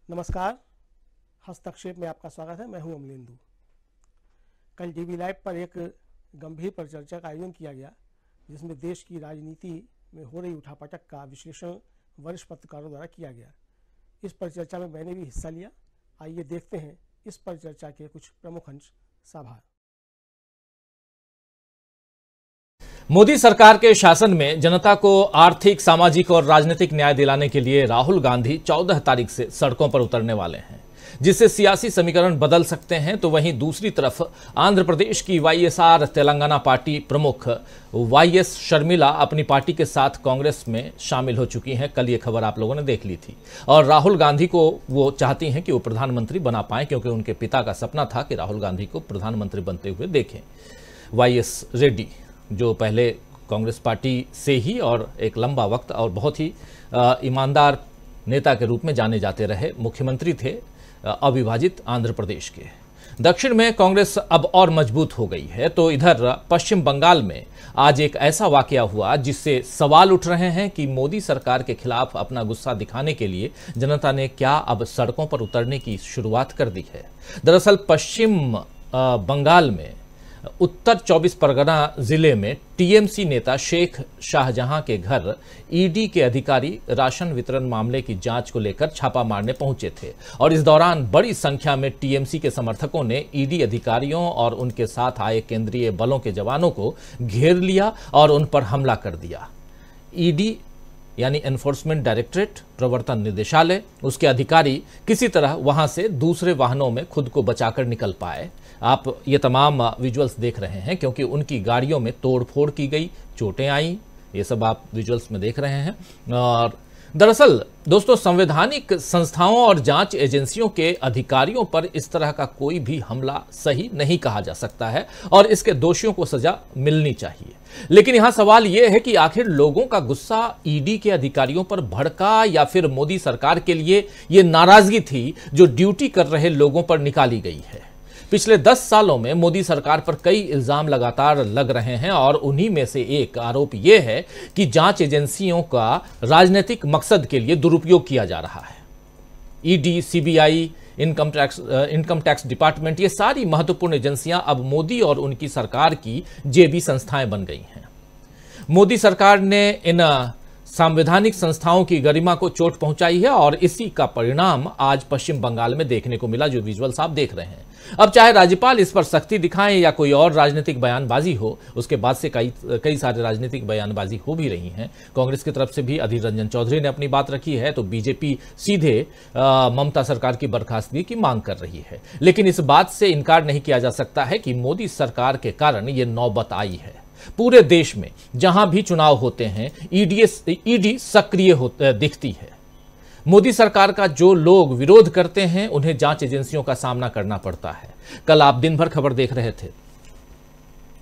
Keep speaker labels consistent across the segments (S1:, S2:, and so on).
S1: नमस्कार, हस्तक्षेप में आपका स्वागत है। मैं हूं अमलेंदु। कल टीवी लाइव पर एक गंभीर परिचर्चा का आयोजन किया गया, जिसमें देश की राजनीति में हो रही उठापटक का विश्लेषण वरिष्ठ पत्रकारों द्वारा किया गया। इस परिचर्चा में मैंने भी हिस्सा लिया। आइए देखते हैं इस परिचर्चा के कुछ प्रमुख अंश। साभार।
S2: मोदी सरकार के शासन में जनता को आर्थिक, सामाजिक और राजनीतिक न्याय दिलाने के लिए राहुल गांधी 14 तारीख से सड़कों पर उतरने वाले हैं, जिससे सियासी समीकरण बदल सकते हैं। तो वहीं दूसरी तरफ आंध्र प्रदेश की वाईएसआर तेलंगाना पार्टी प्रमुख वाईएस शर्मिला अपनी पार्टी के साथ कांग्रेस में शामिल हो चुकी हैं। कल ये खबर आप लोगों ने देख ली थी। और राहुल गांधी को वो चाहती हैं कि वो प्रधानमंत्री बना पाएं, क्योंकि उनके पिता का सपना था कि राहुल गांधी को प्रधानमंत्री बनते हुए देखें। वाईएस रेड्डी, जो पहले कांग्रेस पार्टी से ही और एक लंबा वक्त और बहुत ही ईमानदार नेता के रूप में जाने जाते रहे, मुख्यमंत्री थे अविभाजित आंध्र प्रदेश के। दक्षिण में कांग्रेस अब और मजबूत हो गई है। तो इधर पश्चिम बंगाल में आज एक ऐसा वाकया हुआ जिससे सवाल उठ रहे हैं कि मोदी सरकार के खिलाफ अपना गुस्सा दिखाने के लिए जनता ने क्या अब सड़कों पर उतरने की शुरुआत कर दी है। दरअसल पश्चिम बंगाल में उत्तर 24 परगना जिले में टीएमसी नेता शेख शाहजहां के घर ईडी के अधिकारी राशन वितरण मामले की जांच को लेकर छापा मारने पहुंचे थे। और इस दौरान बड़ी संख्या में टीएमसी के समर्थकों ने ईडी अधिकारियों और उनके साथ आए केंद्रीय बलों के जवानों को घेर लिया और उन पर हमला कर दिया। ईडी यानी एनफोर्समेंट डायरेक्टरेट, प्रवर्तन निदेशालय, उसके अधिकारी किसी तरह वहां से दूसरे वाहनों में खुद को बचाकर निकल पाए। आप ये तमाम विजुअल्स देख रहे हैं, क्योंकि उनकी गाड़ियों में तोड़फोड़ की गई, चोटें आई, ये सब आप विजुअल्स में देख रहे हैं। और दरअसल दोस्तों, संवैधानिक संस्थाओं और जांच एजेंसियों के अधिकारियों पर इस तरह का कोई भी हमला सही नहीं कहा जा सकता है और इसके दोषियों को सजा मिलनी चाहिए। लेकिन यहां सवाल यह है कि आखिर लोगों का गुस्सा ईडी के अधिकारियों पर भड़का या फिर मोदी सरकार के लिए यह नाराजगी थी जो ड्यूटी कर रहे लोगों पर निकाली गई है। पिछले 10 सालों में मोदी सरकार पर कई इल्जाम लगातार लग रहे हैं और उन्हीं में से एक आरोप यह है कि जांच एजेंसियों का राजनीतिक मकसद के लिए दुरुपयोग किया जा रहा है। ED, CBI, income tax department, ये सारी महत्वपूर्ण एजेंसियां अब मोदी और उनकी सरकार की जेबी संस्थाएं बन गई हैं। मोदी सरकार ने इन संवैधानिक संस्थाओं की गरिमा को चोट पहुंचाई है और इसी का परिणाम आज पश्चिम बंगाल में देखने को मिला, जो विजुअल्स आप देख रहे हैं। अब चाहे राज्यपाल इस पर सख्ती दिखाएं या कोई और राजनीतिक बयानबाजी हो, उसके बाद से कई सारे राजनीतिक बयानबाजी हो भी रही हैं। कांग्रेस की तरफ से भी अधीर रंजन चौधरी ने अपनी बात रखी है, तो बीजेपी सीधे ममता सरकार की बर्खास्तगी की मांग कर रही है। लेकिन इस बात से इनकार नहीं किया जा सकता है कि मोदी सरकार के कारण ये नौबत आई है। पूरे देश में जहां भी चुनाव होते हैं, ईडी सक्रिय दिखती है। मोदी सरकार का जो लोग विरोध करते हैं, उन्हें जांच एजेंसियों का सामना करना पड़ता है। कल आप दिन भर खबर देख रहे थे,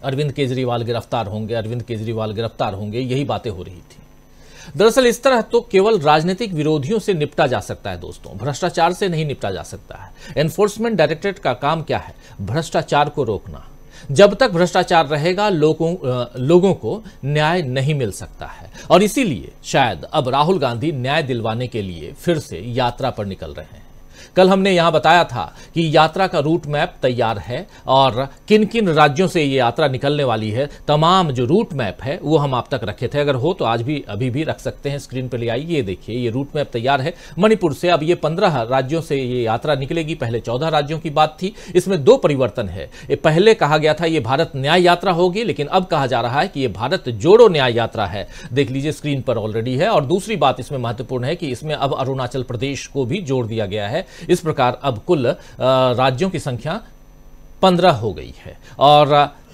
S2: अरविंद केजरीवाल गिरफ्तार होंगे, अरविंद केजरीवाल गिरफ्तार होंगे, यही बातें हो रही थी। दरअसल इस तरह तो केवल राजनीतिक विरोधियों से निपटा जा सकता है दोस्तों, भ्रष्टाचार से नहीं निपटा जा सकता है। एनफोर्समेंट डायरेक्टरेट का काम क्या है? भ्रष्टाचार को रोकना। जब तक भ्रष्टाचार रहेगा, लोगों को न्याय नहीं मिल सकता है। और इसीलिए शायद अब राहुल गांधी न्याय दिलवाने के लिए फिर से यात्रा पर निकल रहे हैं। कल हमने यहां बताया था कि यात्रा का रूट मैप तैयार है और किन किन राज्यों से ये यात्रा निकलने वाली है, तमाम जो रूट मैप है वो हम आप तक रखे थे। अगर हो तो आज भी अभी भी रख सकते हैं, स्क्रीन पर ले आइए। ये देखिए, ये रूट मैप तैयार है मणिपुर से। अब ये 15 राज्यों से ये यात्रा निकलेगी। पहले 14 राज्यों की बात थी। इसमें 2 परिवर्तन है। पहले कहा गया था ये भारत न्याय यात्रा होगी, लेकिन अब कहा जा रहा है कि ये भारत जोड़ो न्याय यात्रा है। देख लीजिए, स्क्रीन पर ऑलरेडी है। और दूसरी बात इसमें महत्वपूर्ण है कि इसमें अब अरुणाचल प्रदेश को भी जोड़ दिया गया है। इस प्रकार अब कुल राज्यों की संख्या 15 हो गई है और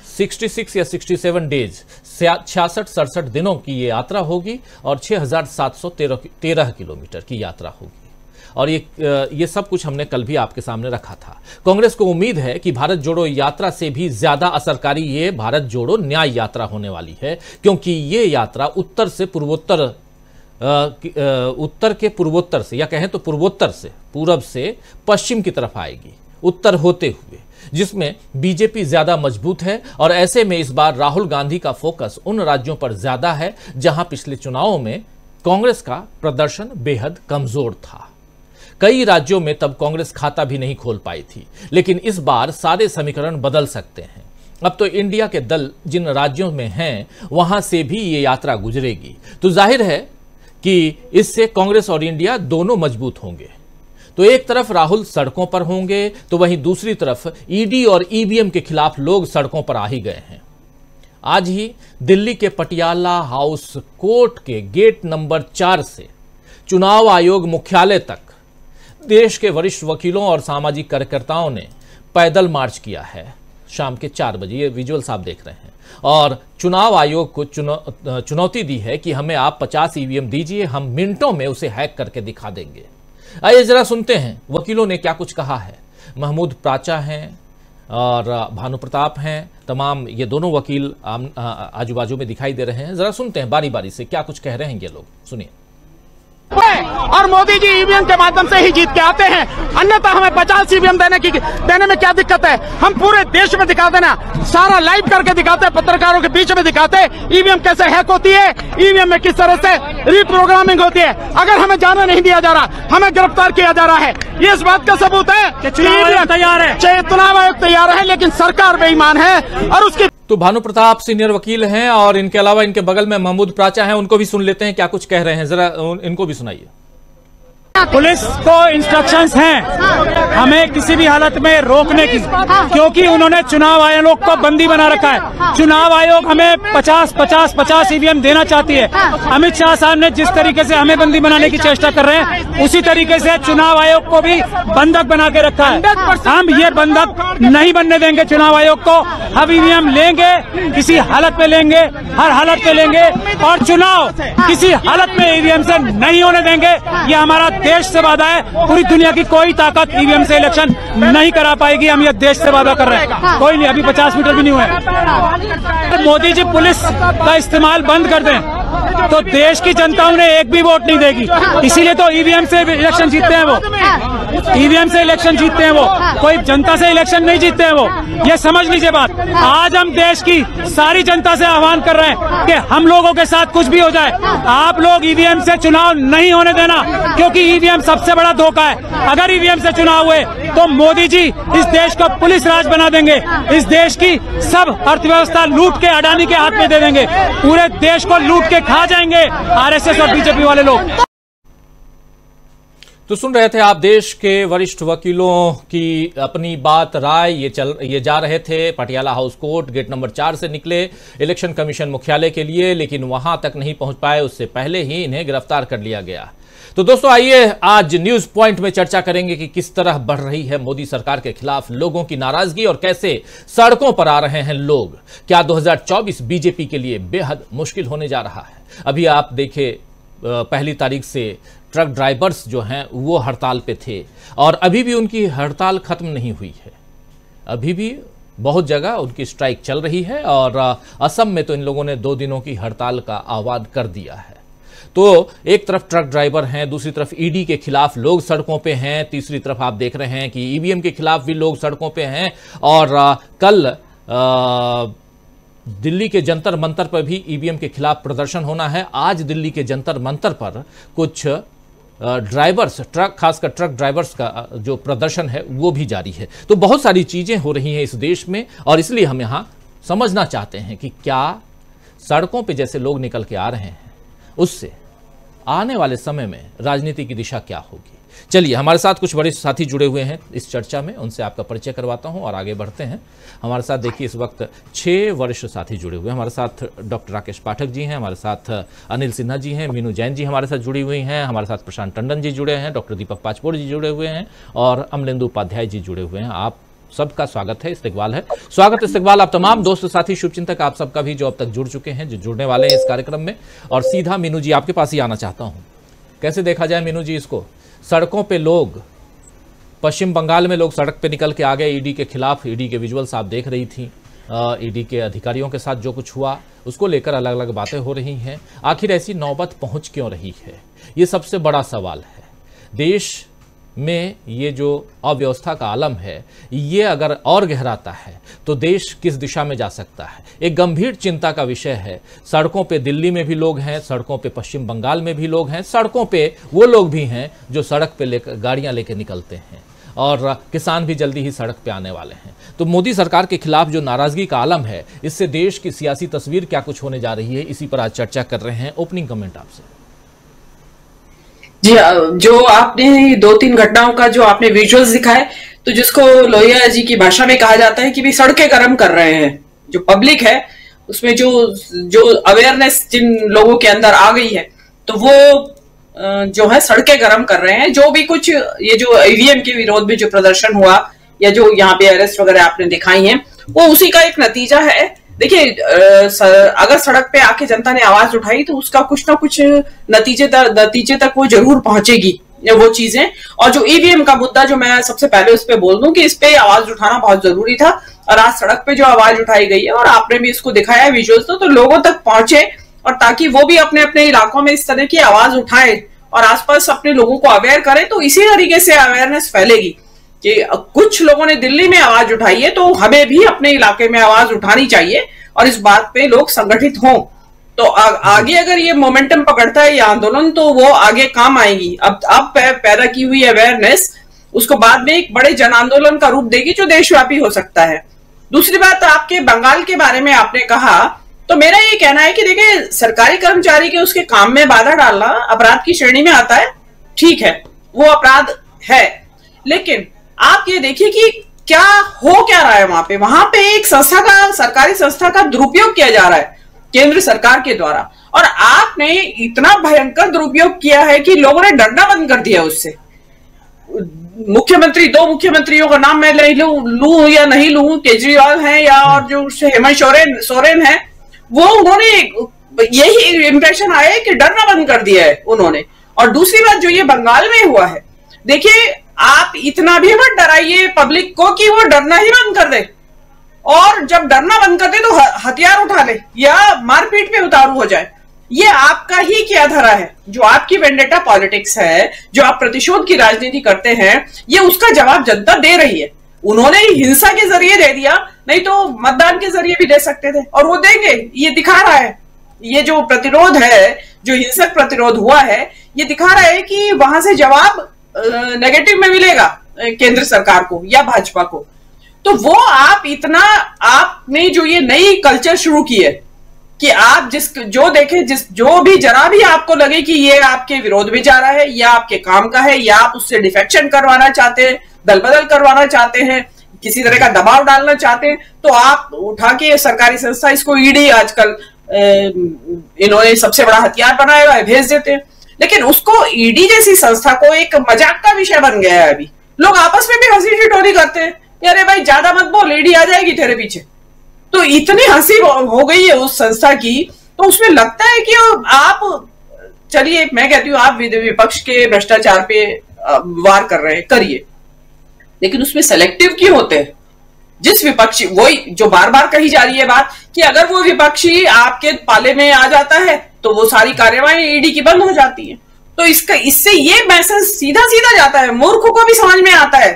S2: 66 या 67 डेज, 66-67 दिनों की ये यात्रा होगी और 6713 किलोमीटर की यात्रा होगी। और ये सब कुछ हमने कल भी आपके सामने रखा था। कांग्रेस को उम्मीद है कि भारत जोड़ो यात्रा से भी ज्यादा असरकारी ये भारत जोड़ो न्याय यात्रा होने वाली है, क्योंकि ये यात्रा उत्तर के पूर्वोत्तर से, या कहें तो पूर्वोत्तर से, पूरब से पश्चिम की तरफ आएगी, उत्तर होते हुए, जिसमें बीजेपी ज्यादा मजबूत है। और ऐसे में इस बार राहुल गांधी का फोकस उन राज्यों पर ज्यादा है जहां पिछले चुनावों में कांग्रेस का प्रदर्शन बेहद कमजोर था। कई राज्यों में तब कांग्रेस खाता भी नहीं खोल पाई थी, लेकिन इस बार सारे समीकरण बदल सकते हैं। अब तो इंडिया के दल जिन राज्यों में हैं वहां से भी ये यात्रा गुजरेगी, तो जाहिर है कि इससे कांग्रेस और इंडिया दोनों मजबूत होंगे। तो एक तरफ राहुल सड़कों पर होंगे, तो वहीं दूसरी तरफ ईडी और ईवीएम के खिलाफ लोग सड़कों पर आ ही गए हैं। आज ही दिल्ली के पटियाला हाउस कोर्ट के गेट नंबर 4 से चुनाव आयोग मुख्यालय तक देश के वरिष्ठ वकीलों और सामाजिक कार्यकर्ताओं ने पैदल मार्च किया है। शाम के 4 बजे, ये विजुअल्स आप देख रहे हैं, और चुनाव आयोग को चुनौती दी है कि हमें आप 50 ईवीएम दीजिए, हम मिनटों में उसे हैक करके दिखा देंगे। आइए जरा सुनते हैं वकीलों ने क्या कुछ कहा है। महमूद प्राचा हैं और भानु प्रताप हैं, तमाम ये दोनों वकील आजू बाजू में दिखाई दे रहे हैं। जरा सुनते हैं बारी बारी से क्या कुछ कह रहे हैं ये लोग, सुनिए।
S3: और मोदी जी ईवीएम के माध्यम से ही जीत के आते हैं, अन्यथा हमें 50 ईवीएम देने में क्या दिक्कत है। हम पूरे देश में दिखा देना, सारा लाइव करके दिखाते हैं, पत्रकारों के बीच में दिखाते हैं ईवीएम कैसे हैक होती है, ईवीएम में किस तरह से रीप्रोग्रामिंग होती है। अगर हमें जाने नहीं दिया जा रहा, हमें गिरफ्तार किया जा रहा है, ये इस बात का सबूत है कि चुनाव तैयार है, चुनाव आयोग तैयार है, लेकिन सरकार बेईमान है। और उसकी
S2: तो भानु प्रताप सीनियर वकील हैं और इनके अलावा इनके बगल में महमूद प्राचा हैं, उनको भी सुन लेते हैं क्या कुछ कह रहे हैं, जरा इनको भी सुनाइए।
S4: पुलिस को इंस्ट्रक्शंस हैं हमें किसी भी हालत में रोकने की, क्योंकि उन्होंने चुनाव आयोग को बंदी बना रखा है। चुनाव आयोग हमें 50 ईवीएम देना चाहती है। अमित शाह साहब ने जिस तरीके से हमें बंदी बनाने की चेष्टा कर रहे हैं, उसी तरीके से चुनाव आयोग को भी बंधक बना के रखा है। हम ये बंधक नहीं बनने देंगे चुनाव आयोग को। हम ईवीएम लेंगे, किसी हालत में लेंगे, हर हालत में लेंगे, और चुनाव किसी हालत में ईवीएम से नहीं होने देंगे। ये हमारा देश से वादा है। पूरी दुनिया की कोई ताकत ईवीएम से इलेक्शन नहीं करा पाएगी। हम ये देश से वादा कर रहे हैं। कोई नहीं, अभी 50 मीटर भी नहीं हुए। मोदी जी पुलिस का इस्तेमाल बंद कर दें तो देश की जनता उन्हें एक भी वोट नहीं देगी। इसीलिए तो ईवीएम से इलेक्शन जीतते हैं वो, ईवीएम से इलेक्शन जीतते हैं वो, कोई जनता से इलेक्शन नहीं जीतते हैं वो। ये समझ लीजिए बात। आज हम देश की सारी जनता से आह्वान कर रहे हैं कि हम लोगों के साथ कुछ भी हो जाए, आप लोग ईवीएम से चुनाव नहीं होने देना, क्योंकि ईवीएम सबसे बड़ा धोखा है। अगर ईवीएम से चुनाव हुए तो मोदी जी इस देश को पुलिस राज बना देंगे, इस देश की सब अर्थव्यवस्था लूट के अडानी के हाथ में दे देंगे, पूरे देश को लूट के खा जाएंगे आरएसएस और बीजेपी वाले लोग।
S2: तो सुन रहे थे आप देश के वरिष्ठ वकीलों की अपनी बात, राय। ये जा रहे थे Patiala house court gate number 4 से निकले इलेक्शन कमीशन मुख्यालय के लिए, लेकिन वहां तक नहीं पहुंच पाए, उससे पहले ही इन्हें गिरफ्तार कर लिया गया। तो दोस्तों आइए आज न्यूज पॉइंट में चर्चा करेंगे कि किस तरह बढ़ रही है मोदी सरकार के खिलाफ लोगों की नाराजगी और कैसे सड़कों पर आ रहे हैं लोग। क्या 2024 बीजेपी के लिए बेहद मुश्किल होने जा रहा है। अभी आप देखिए, पहली तारीख से ट्रक ड्राइवर्स जो हैं वो हड़ताल पे थे और अभी भी उनकी हड़ताल खत्म नहीं हुई है। अभी भी बहुत जगह उनकी स्ट्राइक चल रही है और असम में तो इन लोगों ने 2 दिनों की हड़ताल का आह्वान कर दिया है। तो एक तरफ ट्रक ड्राइवर हैं, दूसरी तरफ ईडी के खिलाफ लोग सड़कों पे हैं, तीसरी तरफ आप देख रहे हैं कि ईवीएम के खिलाफ भी लोग सड़कों पे हैं। और कल दिल्ली के जंतर मंतर पर भी ईवीएम के खिलाफ प्रदर्शन होना है। आज दिल्ली के जंतर मंतर पर कुछ ड्राइवर्स, खासकर ट्रक ड्राइवर्स का जो प्रदर्शन है वो भी जारी है। तो बहुत सारी चीजें हो रही हैं इस देश में और इसलिए हम यहां समझना चाहते हैं कि क्या सड़कों पे जैसे लोग निकल के आ रहे हैं उससे आने वाले समय में राजनीति की दिशा क्या होगी। चलिए हमारे साथ कुछ बड़े साथी जुड़े हुए हैं इस चर्चा में, उनसे आपका परिचय करवाता हूं और आगे बढ़ते हैं। हमारे साथ देखिए इस वक्त 6 वरिष्ठ साथी जुड़े हुए हैं। हमारे साथ डॉक्टर राकेश पाठक जी हैं, हमारे साथ अनिल सिन्हा जी हैं, मीनू जैन जी हमारे साथ जुड़ी हुई हैं, हमारे साथ प्रशांत टंडन जी जुड़े हैं, डॉक्टर दीपक पाचपोर जी जुड़े हुए हैं और अमलेंदु उपाध्याय जी जुड़े हुए हैं। आप सबका स्वागत है, इस्तकबाल है। स्वागत इस्तकबाल आप तमाम दोस्त साथी शुभचिंतक आप सबका भी जो अब तक जुड़ चुके हैं, जो जुड़ने वाले हैं इस कार्यक्रम में। और सीधा मीनू जी आपके पास ही आना चाहता हूं, कैसे देखा जाए मीनू जी इसको? सड़कों पे लोग, पश्चिम बंगाल में लोग सड़क पे निकल के आ गए ईडी के खिलाफ। ईडी के विजुअल्स आप देख रही थी, ईडी के अधिकारियों के साथ जो कुछ हुआ उसको लेकर अलग अलग बातें हो रही हैं। आखिर ऐसी नौबत पहुंच क्यों रही है, ये सबसे बड़ा सवाल है। देश में ये जो अव्यवस्था का आलम है, ये अगर और गहराता है तो देश किस दिशा में जा सकता है, एक गंभीर चिंता का विषय है। सड़कों पे दिल्ली में भी लोग हैं, सड़कों पे पश्चिम बंगाल में भी लोग हैं, सड़कों पे वो लोग भी हैं जो सड़क पे गाड़ियां लेकर निकलते हैं, और किसान भी जल्दी ही सड़क पे आने वाले हैं। तो मोदी सरकार के खिलाफ जो नाराजगी का आलम है, इससे देश की सियासी तस्वीर क्या कुछ होने जा रही है, इसी पर आज चर्चा कर रहे हैं। ओपनिंग कमेंट आपसे।
S5: जी, जो आपने 2-3 घटनाओं का जो आपने विजुअल्स दिखाए, तो जिसको लोहिया जी की भाषा में कहा जाता है कि भी सड़कें गर्म कर रहे हैं। जो पब्लिक है उसमें जो अवेयरनेस जिन लोगों के अंदर आ गई है, तो वो जो है सड़कें गर्म कर रहे हैं। जो भी कुछ ये जो ईवीएम के विरोध में जो प्रदर्शन हुआ या जो यहाँ पे अरेस्ट वगैरह आपने दिखाई है, वो उसी का एक नतीजा है। देखिए, अगर सड़क पे आके जनता ने आवाज उठाई तो उसका कुछ ना कुछ नतीजे तक वो जरूर पहुंचेगी वो चीजें। और जो ईवीएम का मुद्दा, जो मैं सबसे पहले उस पर बोल दूं कि इस पे आवाज उठाना बहुत जरूरी था, और आज सड़क पे जो आवाज उठाई गई है और आपने भी इसको दिखाया विजुअल्स, तो लोगों तक पहुंचे, और ताकि वो भी अपने अपने इलाकों में इस तरह की आवाज उठाए और आसपास अपने लोगों को अवेयर करें, तो इसी तरीके से अवेयरनेस फैलेगी कि कुछ लोगों ने दिल्ली में आवाज उठाई है, तो हमें भी अपने इलाके में आवाज उठानी चाहिए और इस बात पे लोग संगठित हों। तो आगे अगर ये मोमेंटम पकड़ता है ये आंदोलन, तो वो आगे काम आएगी। अब पैदा की हुई अवेयरनेस उसको बाद में एक बड़े जन आंदोलन का रूप देगी जो देशव्यापी हो सकता है। दूसरी बात, आपके बंगाल के बारे में आपने कहा, तो मेरा ये कहना है कि देखिए, सरकारी कर्मचारी के उसके काम में बाधा डालना अपराध की श्रेणी में आता है, ठीक है, वो अपराध है। लेकिन आप ये देखिए कि क्या रहा है वहां पे एक संस्था का, सरकारी संस्था का दुरुपयोग किया जा रहा है केंद्र सरकार के द्वारा, और आपने इतना भयंकर दुरुपयोग किया है कि लोगों ने डरना बंद कर दिया उससे। मुख्यमंत्री, 2 मुख्यमंत्रियों का नाम मैं लूं या नहीं लूं, केजरीवाल हैं या और जो हेमंत सोरेन है, वो उन्होंने यही इंप्रेशन आया है कि डरना बंद कर दिया है उन्होंने। और दूसरी बात जो ये बंगाल में हुआ है, देखिए, आप इतना भी मत डराइए पब्लिक को कि वो डरना ही बंद कर दे, और जब डरना बंद कर दे तो हथियार उठा ले या मारपीट पे उतारू हो जाए। ये आपका ही क्या धरा है, जो आपकी वेंडेटा पॉलिटिक्स है, जो आप प्रतिशोध की राजनीति करते हैं, ये उसका जवाब जनता दे रही है। उन्होंने हिंसा के जरिए दे दिया, नहीं तो मतदान के जरिए भी दे सकते थे, और वो देंगे, ये दिखा रहा है। ये जो प्रतिरोध है, जो हिंसक प्रतिरोध हुआ है, ये दिखा रहा है कि वहां से जवाब नेगेटिव में मिलेगा केंद्र सरकार को या भाजपा को। तो वो आपने जो ये नई कल्चर शुरू की है कि आप जो भी जरा भी आपको लगे कि ये आपके विरोध में जा रहा है या आपके काम का है या आप उससे डिफेक्शन करवाना चाहते हैं, दल बदल करवाना चाहते हैं, किसी तरह का दबाव डालना चाहते हैं, तो आप उठा के सरकारी संस्था, इसको ईडी आजकल इन्होंने सबसे बड़ा हथियार बनाया हुआ है, भेज देते हैं। लेकिन उसको ईडी जैसी संस्था को एक मजाक का विषय बन गया है। अभी लोग आपस में भी हंसी ठिठोली करते हैं, अरे भाई ज्यादा मत बोल, ईडी आ जाएगी तेरे पीछे। तो इतनी हंसी हो गई है उस संस्था की, तो उसमें लगता है कि आप, चलिए मैं कहती हूँ, आप विपक्ष के भ्रष्टाचार पे वार कर रहे हैं, करिए, लेकिन उसमें सेलेक्टिव क्यों होते हैं? जिस विपक्षी, वही जो बार बार कही जा रही है बात कि अगर वो विपक्षी आपके पाले में आ जाता है तो वो सारी कार्यवाही ईडी की बंद हो जाती है। तो इससे ये मैसेज सीधा सीधा जाता है, मूर्ख को भी समझ में आता है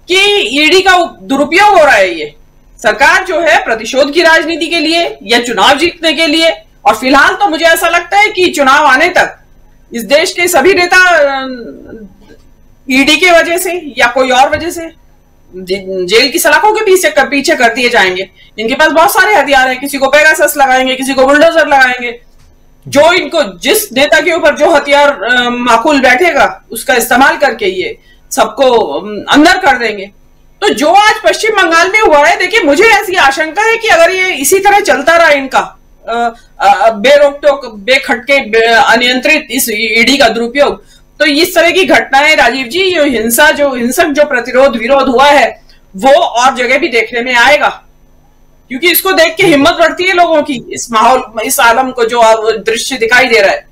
S5: कि ईडी का दुरुपयोग हो रहा है। ये सरकार जो है प्रतिशोध की राजनीति के लिए या चुनाव जीतने के लिए, और फिलहाल तो मुझे ऐसा लगता है कि चुनाव आने तक इस देश के सभी नेता ईडी के वजह से या कोई और वजह से जेल की सलाखों के पीछे कर दिए जाएंगे। इनके पास बहुत सारे हथियार हैं, किसी को पेगासस लगाएंगे, किसी को बुलडोजर लगाएंगे, जो इनको, जिस नेता के ऊपर जो हथियार माकूल बैठेगा उसका इस्तेमाल करके ये सबको अंदर कर देंगे। तो जो आज पश्चिम बंगाल में हुआ है, देखिए, मुझे ऐसी आशंका है कि अगर ये इसी तरह चलता रहा इनका बेरोक-टोक, बेखटके, अनियंत्रित इस ईडी का दुरुपयोग, तो इस तरह की घटनाएं, राजीव जी, हिंसक जो प्रतिरोध विरोध हुआ है वो और जगह भी देखने में आएगा, क्योंकि इसको देख के हिम्मत बढ़ती है लोगों की, इस माहौल, इस आलम को, जो दृश्य दिखाई दे रहा है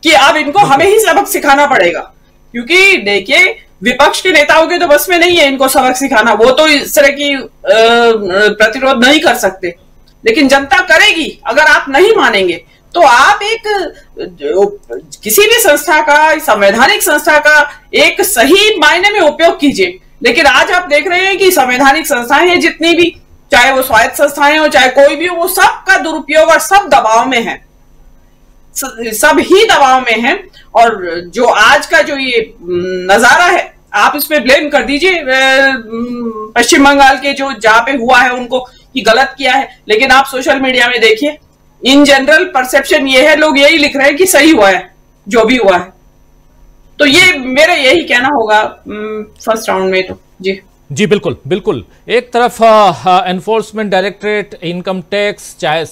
S5: कि अब इनको हमें ही सबक सिखाना पड़ेगा। क्योंकि देखिए, विपक्ष के नेताओं के तो बस में नहीं है इनको सबक सिखाना, वो तो इस तरह की प्रतिरोध नहीं कर सकते, लेकिन जनता करेगी। अगर आप नहीं मानेंगे तो आप किसी भी संस्था का, संवैधानिक संस्था का एक सही मायने में उपयोग कीजिए। लेकिन आज आप देख रहे हैं कि संवैधानिक संस्थाएं हैं जितनी भी, चाहे वो स्वायत्त संस्थाएं हो चाहे कोई भी हो, वो सबका दुरुपयोग और सब दबाव में है, सब ही दबाव में है। और जो आज का जो ये नजारा है, आप इसमें ब्लेम कर दीजिए पश्चिम बंगाल के जो जहां पे हुआ है उनको कि गलत किया है, लेकिन आप सोशल मीडिया में देखिए, इन जनरल परसेप्शन ये है, लोग यही लिख रहे हैं कि सही हुआ है जो भी हुआ है। तो ये मेरा यही कहना होगा फर्स्ट राउंड में। तो जी
S2: बिल्कुल बिल्कुल। एक तरफ एनफोर्समेंट डायरेक्टरेट, इनकम टैक्स, चाहे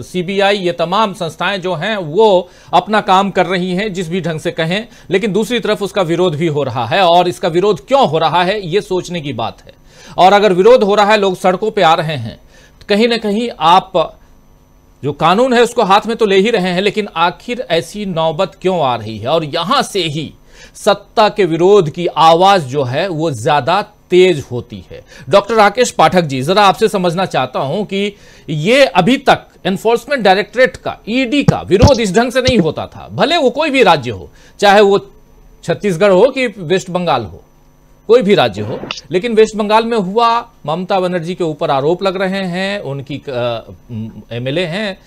S2: सीबीआई, ये तमाम संस्थाएं जो हैं वो अपना काम कर रही हैं जिस भी ढंग से कहें, लेकिन दूसरी तरफ उसका विरोध भी हो रहा है। और इसका विरोध क्यों हो रहा है ये सोचने की बात है। और अगर विरोध हो रहा है, लोग सड़कों पे आ रहे हैं, तो कहीं ना कहीं आप जो कानून है उसको हाथ में तो ले ही रहे हैं, लेकिन आखिर ऐसी नौबत क्यों आ रही है? और यहां से ही सत्ता के विरोध की आवाज जो है वो ज्यादा तेज होती है। डॉक्टर राकेश पाठक जी, जरा आपसे समझना चाहता हूं कि ये अभी तक एनफोर्समेंट डायरेक्टरेट का, ईडी का विरोध इस ढंग से नहीं होता था, भले वो कोई भी राज्य हो, चाहे वो छत्तीसगढ़ हो कि वेस्ट बंगाल हो, कोई भी राज्य हो, लेकिन वेस्ट बंगाल में हुआ, ममता बनर्जी के ऊपर आरोप लग रहे हैं, उनकी एमएलए हैं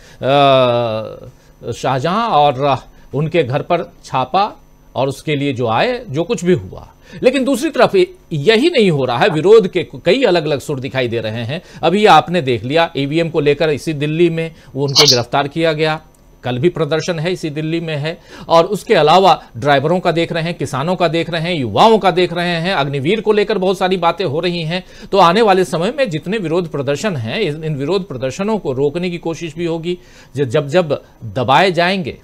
S2: शाहजहां, और उनके घर पर छापा और उसके लिए जो आए, जो कुछ भी हुआ। लेकिन दूसरी तरफ यही नहीं हो रहा है, विरोध के कई अलग अलग सुर दिखाई दे रहे हैं। अभी आपने देख लिया ईवीएम को लेकर इसी दिल्ली में वो उनको गिरफ्तार किया गया, कल भी प्रदर्शन है इसी दिल्ली में है। और उसके अलावा ड्राइवरों का देख रहे हैं, किसानों का देख रहे हैं, युवाओं का देख रहे हैं, अग्निवीर को लेकर बहुत सारी बातें हो रही हैं। तो आने वाले समय में जितने विरोध प्रदर्शन हैं, इन विरोध प्रदर्शनों को रोकने की कोशिश भी होगी। जब जब दबाए जाएंगे,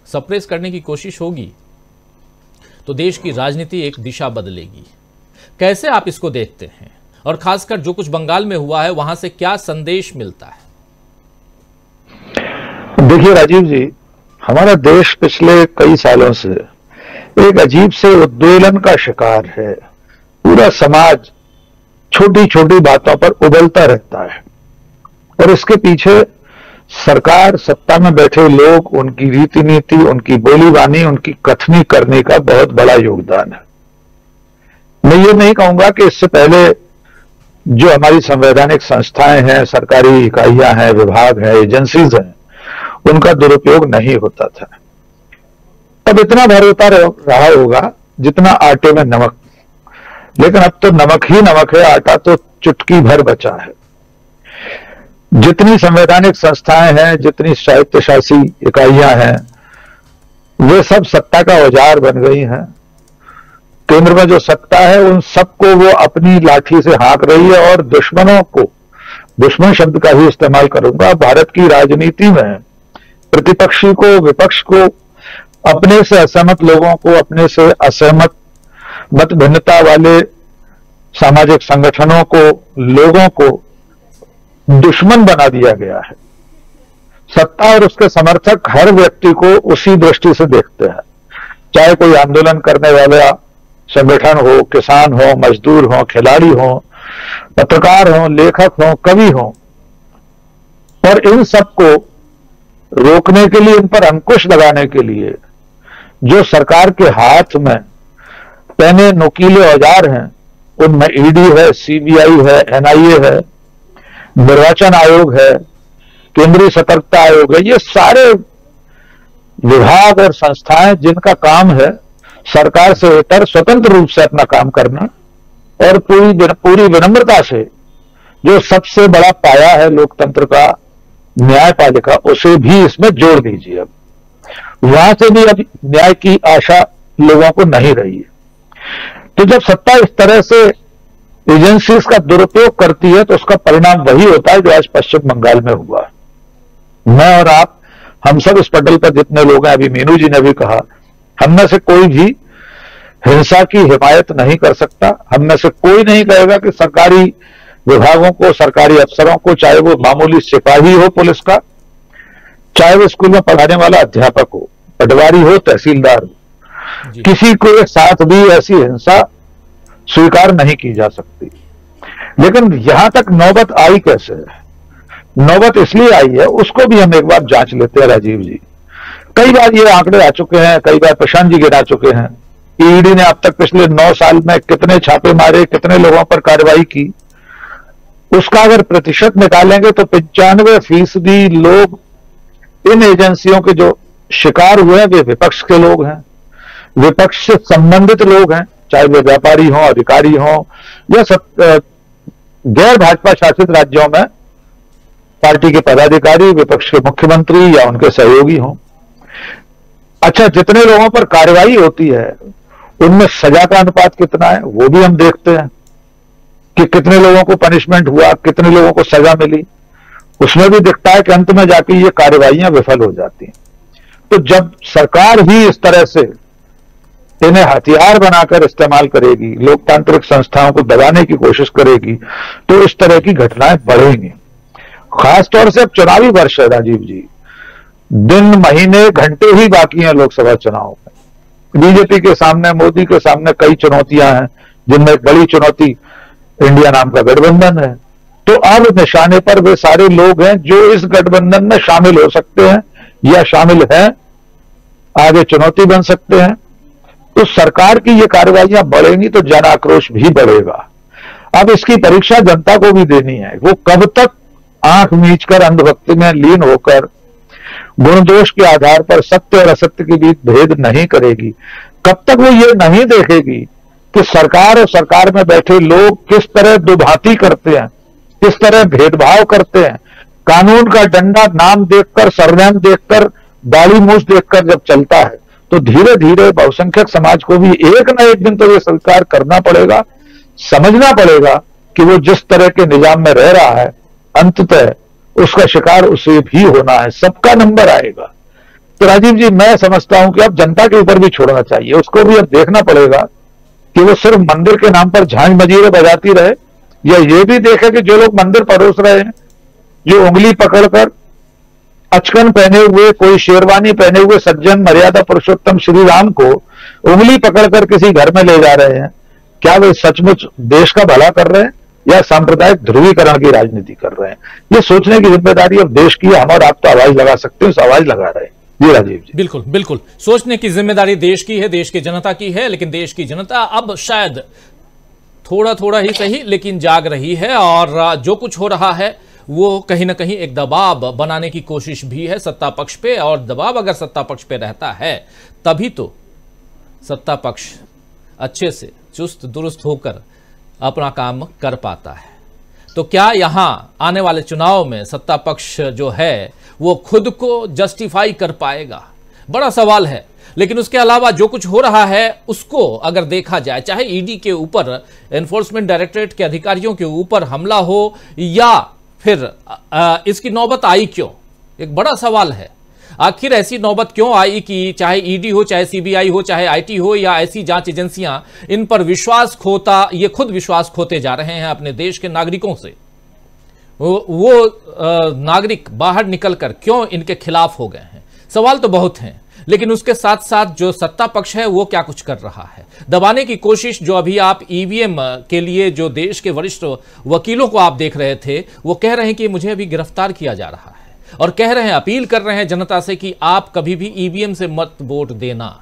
S2: सप्रेस करने की कोशिश होगी, तो देश की राजनीति एक दिशा बदलेगी। कैसे आप इसको देखते हैं? और खासकर जो कुछ बंगाल में हुआ है, वहां से क्या संदेश मिलता है?
S6: देखिए राजीव जी, हमारा देश पिछले कई सालों से एक अजीब से उद्वेलन का शिकार है। पूरा समाज छोटी छोटी बातों पर उबलता रहता है और इसके पीछे सरकार, सत्ता में बैठे लोग, उनकी रीति नीति, उनकी बोली बानी, उनकी कथनी करने का बहुत बड़ा योगदान है। मैं ये नहीं कहूंगा कि इससे पहले जो हमारी संवैधानिक संस्थाएं हैं, सरकारी इकाइयां हैं, विभाग हैं, एजेंसीज हैं, उनका दुरुपयोग नहीं होता था। अब इतना भर होता रहा होगा जितना आटे में नमक, लेकिन अब तो नमक ही नमक है, आटा तो चुटकी भर बचा है। जितनी संवैधानिक संस्थाएं हैं, जितनी स्वायत्तशासी इकाइयां हैं, वे सब सत्ता का औजार बन गई हैं। केंद्र में जो सत्ता है उन सबको वो अपनी लाठी से हाँक रही है और दुश्मनों को, दुश्मन शब्द का ही इस्तेमाल करूंगा, भारत की राजनीति में प्रतिपक्षी को, विपक्ष को, अपने से असहमत लोगों को, अपने से असहमत मत भिन्नता वाले सामाजिक संगठनों को, लोगों को दुश्मन बना दिया गया है। सत्ता और उसके समर्थक हर व्यक्ति को उसी दृष्टि से देखते हैं, चाहे कोई आंदोलन करने वाला संगठन हो, किसान हो, मजदूर हो, खिलाड़ी हो, पत्रकार हो, लेखक हो, कवि हो। और इन सबको रोकने के लिए, इन पर अंकुश लगाने के लिए जो सरकार के हाथ में पहने नुकीले औजार हैं, उनमें ईडी है, सीबीआई है, एनआईए है, निर्वाचन आयोग है, केंद्रीय सतर्कता आयोग है, ये सारे विभाग और संस्थाएं जिनका काम है सरकार से इतर स्वतंत्र रूप से अपना काम करना और पूरी विनम्रता से जो सबसे बड़ा पाया है लोकतंत्र का, न्यायपालिका, उसे भी इसमें जोड़ दीजिए। अब वहां से भी अब न्याय की आशा लोगों को नहीं रही है। तो जब सत्ता इस तरह से एजेंसीज का दुरुपयोग करती है तो उसका परिणाम वही होता है जो आज पश्चिम बंगाल में हुआ। मैं और आप, हम सब इस पटल पर जितने लोग हैं, अभी मीनू जी ने भी कहा, हम में से कोई भी हिंसा की हिमायत नहीं कर सकता। हम में से कोई नहीं कहेगा कि सरकारी विभागों को, सरकारी अफसरों को, चाहे वो मामूली सिपाही हो पुलिस का, चाहे वो स्कूल में पढ़ाने वाला अध्यापक हो, पटवारी हो, तहसीलदार हो, किसी के साथ भी ऐसी हिंसा स्वीकार नहीं की जा सकती। लेकिन यहां तक नौबत आई कैसे? नौबत इसलिए आई है उसको भी हम एक बार जांच लेते हैं राजीव जी। कई बार ये आंकड़े आ चुके हैं, कई बार प्रशांत जी गिरा चुके हैं। ईडी ने अब तक पिछले 9 साल में कितने छापे मारे, कितने लोगों पर कार्रवाई की, उसका अगर प्रतिशत निकालेंगे तो 95% लोग इन एजेंसियों के जो शिकार हुए हैं वे विपक्ष के लोग हैं, विपक्ष से संबंधित लोग हैं, चाहे वे व्यापारी हों, अधिकारी हों या गैर भाजपा शासित राज्यों में पार्टी के पदाधिकारी, विपक्ष के मुख्यमंत्री या उनके सहयोगी हों। अच्छा, जितने लोगों पर कार्रवाई होती है उनमें सजा का अनुपात कितना है वो भी हम देखते हैं कि कितने लोगों को पनिशमेंट हुआ, कितने लोगों को सजा मिली। उसमें भी दिखता है कि अंत में जाके ये कार्रवाइयां विफल हो जाती हैं। तो जब सरकार ही इस तरह से इन्हें हथियार बनाकर इस्तेमाल करेगी, लोकतांत्रिक संस्थाओं को दबाने की कोशिश करेगी, तो इस तरह की घटनाएं बढ़ेंगी। खासतौर से अब चुनावी वर्ष है राजीव जी, दिन महीने घंटे ही बाकी हैं लोकसभा चुनाव में। बीजेपी के सामने, मोदी के सामने कई चुनौतियां हैं, जिनमें एक बड़ी चुनौती इंडिया नाम का गठबंधन है। तो अब निशाने पर वे सारे लोग हैं जो इस गठबंधन में शामिल हो सकते हैं या शामिल हैं, आगे चुनौती बन सकते हैं। तो सरकार की ये कार्रवाइयां बढ़ेंगी तो जन आक्रोश भी बढ़ेगा। अब इसकी परीक्षा जनता को भी देनी है। वो कब तक आंख मीचकर अंधभक्ति में लीन होकर गुण दोष के आधार पर सत्य और असत्य के बीच भेद नहीं करेगी, कब तक वो ये नहीं देखेगी कि सरकार और सरकार में बैठे लोग किस तरह दुभांति करते हैं, किस तरह भेदभाव करते हैं। कानून का डंडा नाम देखकर, सरनेम देखकर, दाढ़ी मूछ देखकर जब चलता है तो धीरे धीरे बहुसंख्यक समाज को भी एक न एक दिन तो ये स्वीकार करना पड़ेगा, समझना पड़ेगा कि वो जिस तरह के निजाम में रह रहा है अंततः उसका शिकार उसे भी होना है, सबका नंबर आएगा। तो राजीव जी, मैं समझता हूं कि अब जनता के ऊपर भी छोड़ना चाहिए, उसको भी अब देखना पड़ेगा कि वो सिर्फ मंदिर के नाम पर झांझ मजीरे बजाती रहे, या ये भी देखे कि जो लोग मंदिर परोस रहे हैं, जो उंगली पकड़कर अचकन पहने हुए, कोई शेरवानी पहने हुए सज्जन मर्यादा पुरुषोत्तम श्री राम को उंगली पकड़कर किसी घर में ले जा रहे हैं, क्या वे सचमुच देश का भला कर रहे हैं या सांप्रदायिक ध्रुवीकरण की राजनीति कर रहे हैं? ये सोचने की जिम्मेदारी अब देश की है। हम और आप तो आवाज लगा सकते हैं, उस आवाज लगा रहे हैं। जी राजीव जी,
S2: बिल्कुल बिल्कुल, सोचने की जिम्मेदारी देश की है, देश की जनता की है। लेकिन देश की जनता अब शायद थोड़ा थोड़ा ही सही लेकिन जाग रही है, और जो कुछ हो रहा है वो कहीं ना कहीं एक दबाव बनाने की कोशिश भी है सत्ता पक्ष पे। और दबाव अगर सत्ता पक्ष पे रहता है तभी तो सत्ता पक्ष अच्छे से चुस्त दुरुस्त होकर अपना काम कर पाता है। तो क्या यहां आने वाले चुनाव में सत्ता पक्ष जो है वो खुद को जस्टिफाई कर पाएगा? बड़ा सवाल है। लेकिन उसके अलावा जो कुछ हो रहा है उसको अगर देखा जाए, चाहे ईडी के ऊपर, एनफोर्समेंट डायरेक्टरेट के अधिकारियों के ऊपर हमला हो, या फिर इसकी नौबत आई क्यों, एक बड़ा सवाल है। आखिर ऐसी नौबत क्यों आई कि चाहे ईडी हो, चाहे सीबीआई हो, चाहे आईटी हो या ऐसी जांच एजेंसियां, इन पर विश्वास खोता, ये खुद विश्वास खोते जा रहे हैं अपने देश के नागरिकों से। वो नागरिक बाहर निकलकर क्यों इनके खिलाफ हो गए हैं? सवाल तो बहुत हैं। लेकिन उसके साथ साथ जो सत्ता पक्ष है वो क्या कुछ कर रहा है? दबाने की कोशिश जो अभी आप ईवीएम के लिए जो देश के वरिष्ठ वकीलों को आप देख रहे थे, वो कह रहे हैं कि मुझे अभी गिरफ्तार किया जा रहा है, और कह रहे हैं, अपील कर रहे हैं जनता से कि आप कभी भी ईवीएम से मत वोट देना।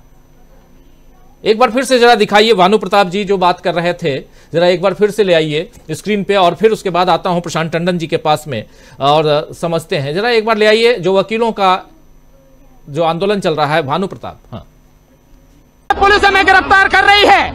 S2: एक बार फिर से जरा दिखाइए भानु प्रताप जी जो बात कर रहे थे, जरा एक बार फिर से ले आइए स्क्रीन पे, और फिर उसके बाद आता हूं प्रशांत टंडन जी के पास में और समझते हैं। जरा एक बार ले आइए जो वकीलों का जो आंदोलन चल रहा है, भानु प्रताप। हाँ,
S3: पुलिस हमें गिरफ्तार कर रही है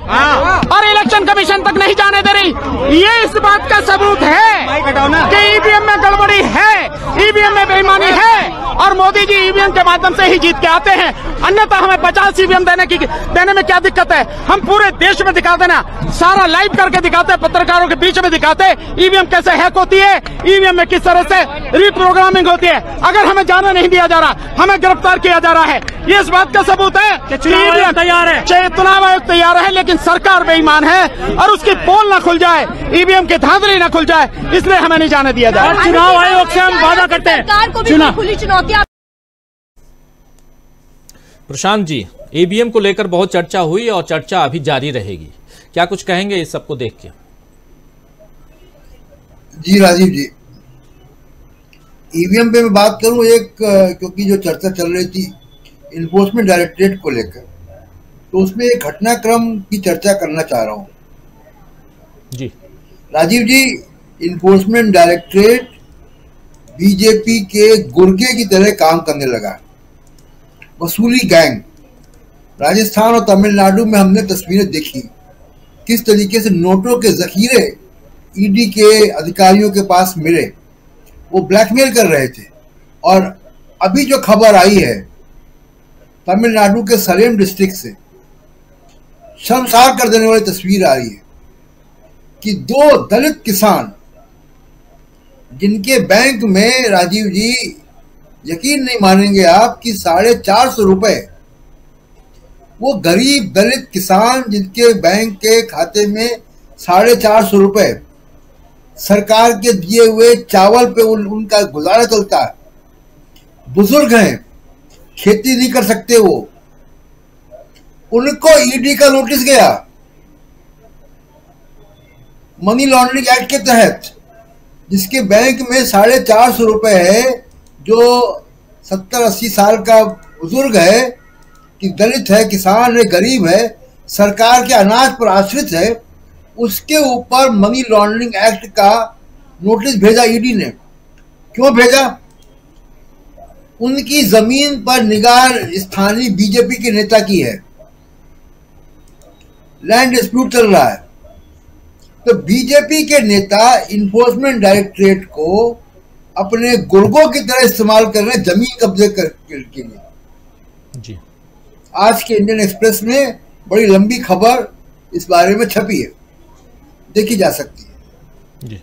S3: और इलेक्शन कमीशन तक नहीं जाने दे रही। ये इस बात का सबूत है कि ईवीएम में गड़बड़ी है, ईवीएम में बेईमानी है, और मोदी जी ईवीएम के माध्यम से ही जीत के आते हैं। अन्यथा हमें 50 ईवीएम देने में क्या दिक्कत है? हम पूरे देश में दिखा देना, सारा लाइव करके दिखाते हैं, पत्रकारों के बीच में दिखाते हैं ईवीएम कैसे हैक होती है, ईवीएम में किस तरह से रीप्रोग्रामिंग होती है। अगर हमें जाना नहीं दिया जा रहा, हमें गिरफ्तार किया जा रहा है, ये इस बात का सबूत है कि तैयार है, चुनाव आयोग तैयार है, लेकिन सरकार बेईमान है और उसकी पोल ना खुल जाए, ईवीएम की धांधली ना खुल जाए, इसलिए हमें नहीं जाने दिया जाए।
S4: चुनाव आयोग से हम वादा करते हैं चुनाव
S7: खुली चुनौतियां।
S2: प्रशांत जी, ईवीएम को लेकर बहुत चर्चा हुई और चर्चा अभी जारी रहेगी, क्या कुछ कहेंगे इस सबको देख के?
S8: जी राजीव जी,
S7: ईवीएम पे मैं बात करूं एक, क्योंकि जो चर्चा चल रही थी इन्फोर्समेंट डायरेक्टरेट को लेकर, तो उसमें एक घटनाक्रम की चर्चा करना चाह रहा हूं
S2: जी।
S7: राजीव जी, इन्फोर्समेंट डायरेक्टरेट बीजेपी के गुर्गे की तरह काम करने लगा। वसूली गैंग, राजस्थान और तमिलनाडु में हमने तस्वीरें देखी किस तरीके से नोटों के जखीरे ईडी के अधिकारियों के पास मिले, वो ब्लैकमेल कर रहे थे। और अभी जो खबर आई है तमिलनाडु के सलेम डिस्ट्रिक्ट से, शर्मसार कर देने वाली तस्वीर आ रही है कि 2 दलित किसान जिनके बैंक में, राजीव जी यकीन नहीं मानेंगे आप, कि 450 रुपए, वो गरीब दलित किसान जिनके बैंक के खाते में 450 रुपए सरकार के दिए हुए चावल पे उनका गुजारा चलता है, बुजुर्ग हैं, खेती नहीं कर सकते, वो उनको ईडी का नोटिस गया मनी लॉन्ड्रिंग एक्ट के तहत, जिसके बैंक में 450 रुपए है, जो 70-80 साल का बुजुर्ग है, कि दलित है, किसान है, गरीब है, सरकार के अनाज पर आश्रित है, उसके ऊपर मनी लॉन्ड्रिंग एक्ट का नोटिस भेजा ईडी ने। क्यों भेजा? उनकी जमीन पर निगाह स्थानीय बीजेपी के नेता की है, लैंड डिस्प्यूट चल रहा है। तो बीजेपी के नेता इन्फोर्समेंट डायरेक्टरेट को अपने गुर्गों की तरह इस्तेमाल कर रहे हैं जमीन कब्जे के लिए
S2: जी।
S7: आज के इंडियन एक्सप्रेस में बड़ी लंबी खबर इस बारे में छपी है, देखी जा सकती है
S2: जी।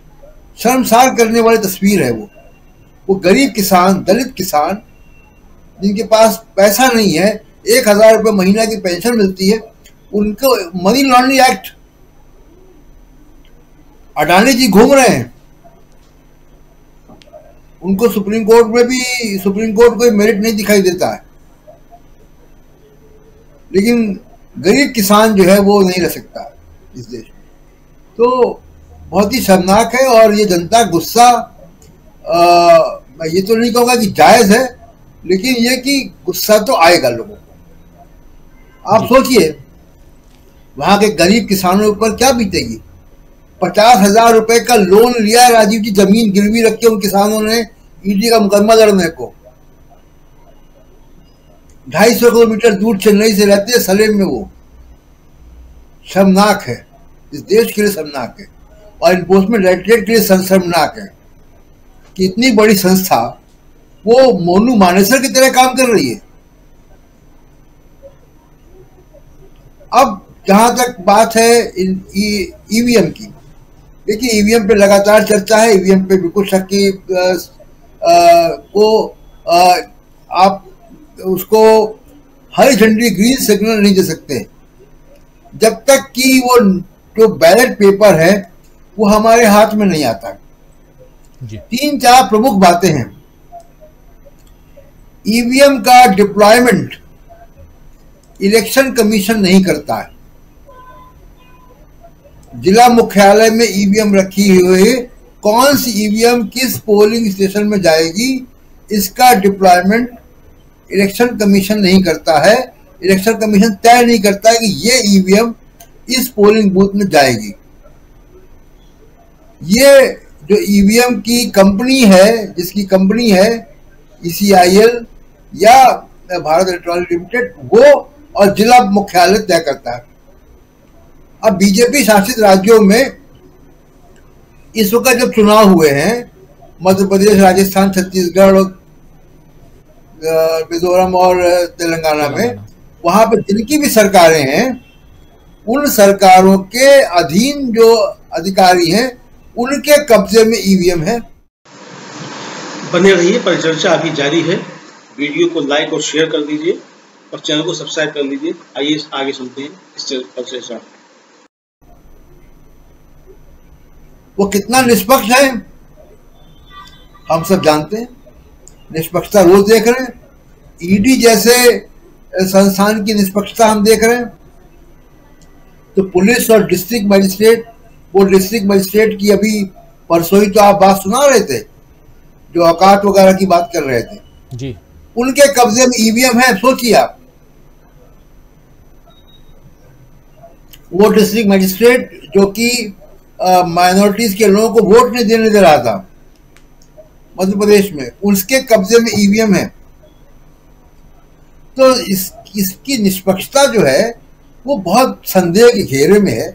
S7: शर्मसार करने वाली तस्वीर है। वो गरीब किसान, दलित किसान, जिनके पास पैसा नहीं है, 1000 रुपये महीना की पेंशन मिलती है, उनको मनी लॉन्ड्रिंग एक्ट, अडानी जी घूम रहे हैं, उनको सुप्रीम कोर्ट कोई मेरिट नहीं दिखाई देता है, लेकिन गरीब किसान जो है वो नहीं रह सकता इस देश में। तो बहुत ही शर्मनाक है। और ये जनता गुस्सा, मैं ये तो नहीं कहूँगा कि जायज है, लेकिन ये कि गुस्सा तो आएगा लोगों को। आप सोचिए वहां के गरीब किसानों पर क्या बीतेगी। 50,000 रुपए का लोन लिया राजीव जी, जमीन गिरवी रख के उन किसानों ने ईडी का मुकदमा लड़ने को। 250 किलोमीटर दूर चेन्नई से रहते हैं, सलेम में। वो शर्मनाक है, इस देश के लिए शर्मनाक है, और इन्फोर्समेंट डायरेक्टरेट के लिए शर्मनाक है कि इतनी बड़ी संस्था वो मोनू मानेसर की तरह काम कर रही है। अब जहां तक बात है ईवीएम की, देखिए ईवीएम पे लगातार चर्चा है। ईवीएम पे बिल्कुल शक की आप उसको हरी झंडी, ग्रीन सिग्नल नहीं दे सकते जब तक कि वो जो बैलेट पेपर है वो हमारे हाथ में नहीं आता। 3-4 प्रमुख बातें हैं। ईवीएम का डिप्लॉयमेंट इलेक्शन कमीशन नहीं करता है। जिला मुख्यालय में ईवीएम रखी हुई, कौन सी ईवीएम किस पोलिंग स्टेशन में जाएगी, इसका डिप्लॉयमेंट इलेक्शन कमीशन नहीं करता है। इलेक्शन कमीशन तय नहीं करता है कि ये ईवीएम इस पोलिंग बूथ में जाएगी। ये जो ईवीएम की कंपनी है, जिसकी कंपनी है ECIL या भारत इलेक्ट्रॉनिक लिमिटेड, वो और जिला मुख्यालय तय करता है। अब बीजेपी शासित राज्यों में इस वक्त जब चुनाव हुए हैं, मध्य प्रदेश, राजस्थान, छत्तीसगढ़, मिजोरम और तेलंगाना में, वहां पर जिनकी भी सरकारें हैं, उन सरकारों के अधीन जो अधिकारी हैं उनके कब्जे में ईवीएम है।
S8: बने रहिए, परिचर्चा अभी जारी है। वीडियो को लाइक और शेयर कर दीजिए और चैनल को सब्सक्राइब कर लीजिए। आइए आगे सुनते हैं इस परिचर्चा।
S7: वो कितना निष्पक्ष है हम सब जानते हैं। निष्पक्षता रोज देख रहे हैं। ईडी जैसे संस्थान की निष्पक्षता हम देख रहे हैं। तो पुलिस और डिस्ट्रिक्ट मजिस्ट्रेट, वो डिस्ट्रिक्ट मजिस्ट्रेट की अभी परसों ही तो आप बात सुना रहे थे, जो औकात वगैरह की बात कर रहे थे
S2: जी,
S7: उनके कब्जे में ईवीएम है। सोचिए आप, वो डिस्ट्रिक्ट मजिस्ट्रेट जो कि माइनॉरिटीज के लोगों को वोट नहीं देने दे रहा था मध्य प्रदेश में, उसके कब्जे में ईवीएम है। तो इसकी निष्पक्षता जो है वो बहुत संदेह के घेरे में है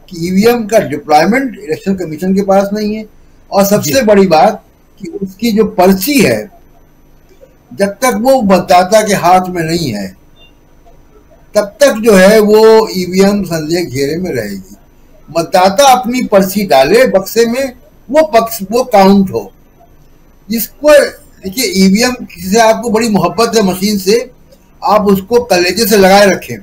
S7: कि ईवीएम का डिप्लॉयमेंट इलेक्शन कमीशन के पास नहीं है। और सबसे बड़ी बात कि उसकी जो पर्ची है, जब तक वो मतदाता के हाथ में नहीं है तब तक जो है वो ईवीएम संदेह घेरे में रहेगी। मतदाता अपनी पर्ची डाले बक्से में, वो काउंट हो। जिसको देखिए, ईवीएम से आपको बड़ी मोहब्बत है मशीन से, आप उसको कलेजे से लगाए रखें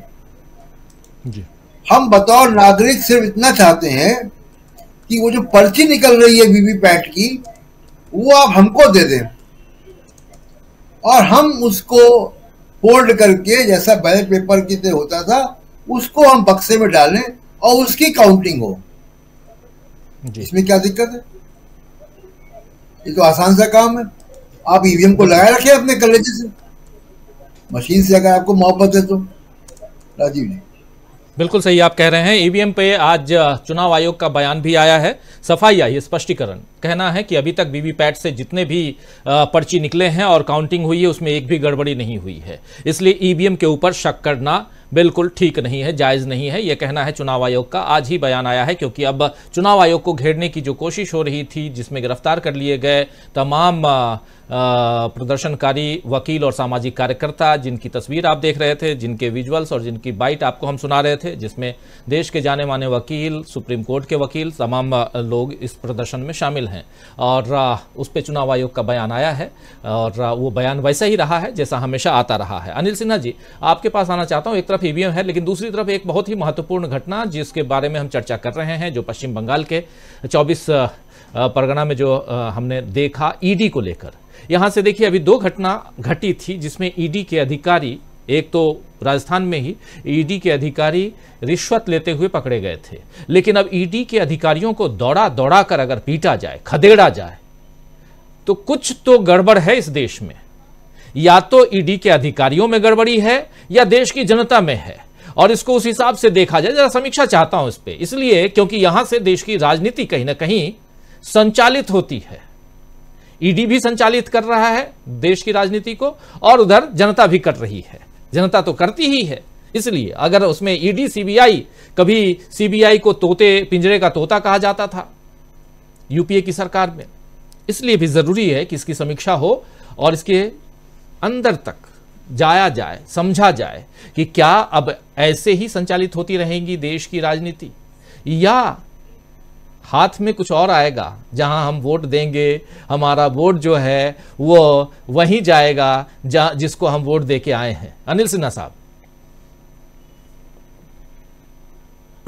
S2: जी।
S7: हम बतौर नागरिक सिर्फ इतना चाहते हैं कि वो जो पर्ची निकल रही है वीवीपैट की, वो आप हमको दे दें और हम उसको फोल्ड करके, जैसा बैलेट पेपर की तरह होता था, उसको हम बक्से में डालें और उसकी काउंटिंग हो। इसमें क्या दिक्कत है? ये तो आसान सा काम है। आप ईवीएम को लगाए रखें अपने कलेजे से, मशीन से अगर आपको मोहब्बत है तो। राजीव जी,
S2: बिल्कुल सही आप कह रहे हैं। ईवीएम पे आज चुनाव आयोग का बयान भी आया है, सफाई आई है, स्पष्टीकरण। कहना है कि अभी तक वीवीपैट से जितने भी पर्ची निकले हैं और काउंटिंग हुई है उसमें एक भी गड़बड़ी नहीं हुई है, इसलिए ईवीएम के ऊपर शक करना बिल्कुल ठीक नहीं है, जायज नहीं है, यह कहना है चुनाव आयोग का। आज ही बयान आया है क्योंकि अब चुनाव आयोग को घेरने की जो कोशिश हो रही थी, जिसमें गिरफ्तार कर लिए गए तमाम प्रदर्शनकारी वकील और सामाजिक कार्यकर्ता, जिनकी तस्वीर आप देख रहे थे, जिनके विजुअल्स और जिनकी बाइट आपको हम सुना रहे थे, जिसमें देश के जाने माने वकील, सुप्रीम कोर्ट के वकील, तमाम लोग इस प्रदर्शन में शामिल हैं और उस पर चुनाव आयोग का बयान आया है और वो बयान वैसा ही रहा है जैसा हमेशा आता रहा है। अनिल सिन्हा जी, आपके पास आना चाहता हूँ। एक तरफ ईवीएम है, लेकिन दूसरी तरफ एक बहुत ही महत्वपूर्ण घटना जिसके बारे में हम चर्चा कर रहे हैं, जो पश्चिम बंगाल के 24 परगना में जो हमने देखा ईडी को लेकर। यहां से देखिए, अभी दो घटना घटी थी जिसमें ईडी के अधिकारी, एक तो राजस्थान में ही ईडी के अधिकारी रिश्वत लेते हुए पकड़े गए थे, लेकिन अब ईडी के अधिकारियों को दौड़ा दौड़ा कर अगर पीटा जाए, खदेड़ा जाए, तो कुछ तो गड़बड़ है इस देश में। या तो ईडी के अधिकारियों में गड़बड़ी है या देश की जनता में है, और इसको उस हिसाब से देखा जाए। जरा समीक्षा चाहता हूं इस पे, इसलिए क्योंकि यहां से देश की राजनीति कहीं ना कहीं संचालित होती है। ईडी भी संचालित कर रहा है देश की राजनीति को और उधर जनता भी कर रही है। जनता तो करती ही है, इसलिए अगर उसमें ईडी सीबीआई, कभी सीबीआई को पिंजरे का तोता कहा जाता था यूपीए की सरकार में, इसलिए भी जरूरी है कि इसकी समीक्षा हो और इसके अंदर तक जाया जाए, समझा जाए कि क्या अब ऐसे ही संचालित होती रहेगी देश की राजनीति, या हाथ में कुछ और आएगा, जहां हम वोट देंगे, हमारा वोट जो है वो वहीं जाएगा जिसको हम वोट देके आए हैं। अनिल सिन्हा साहब,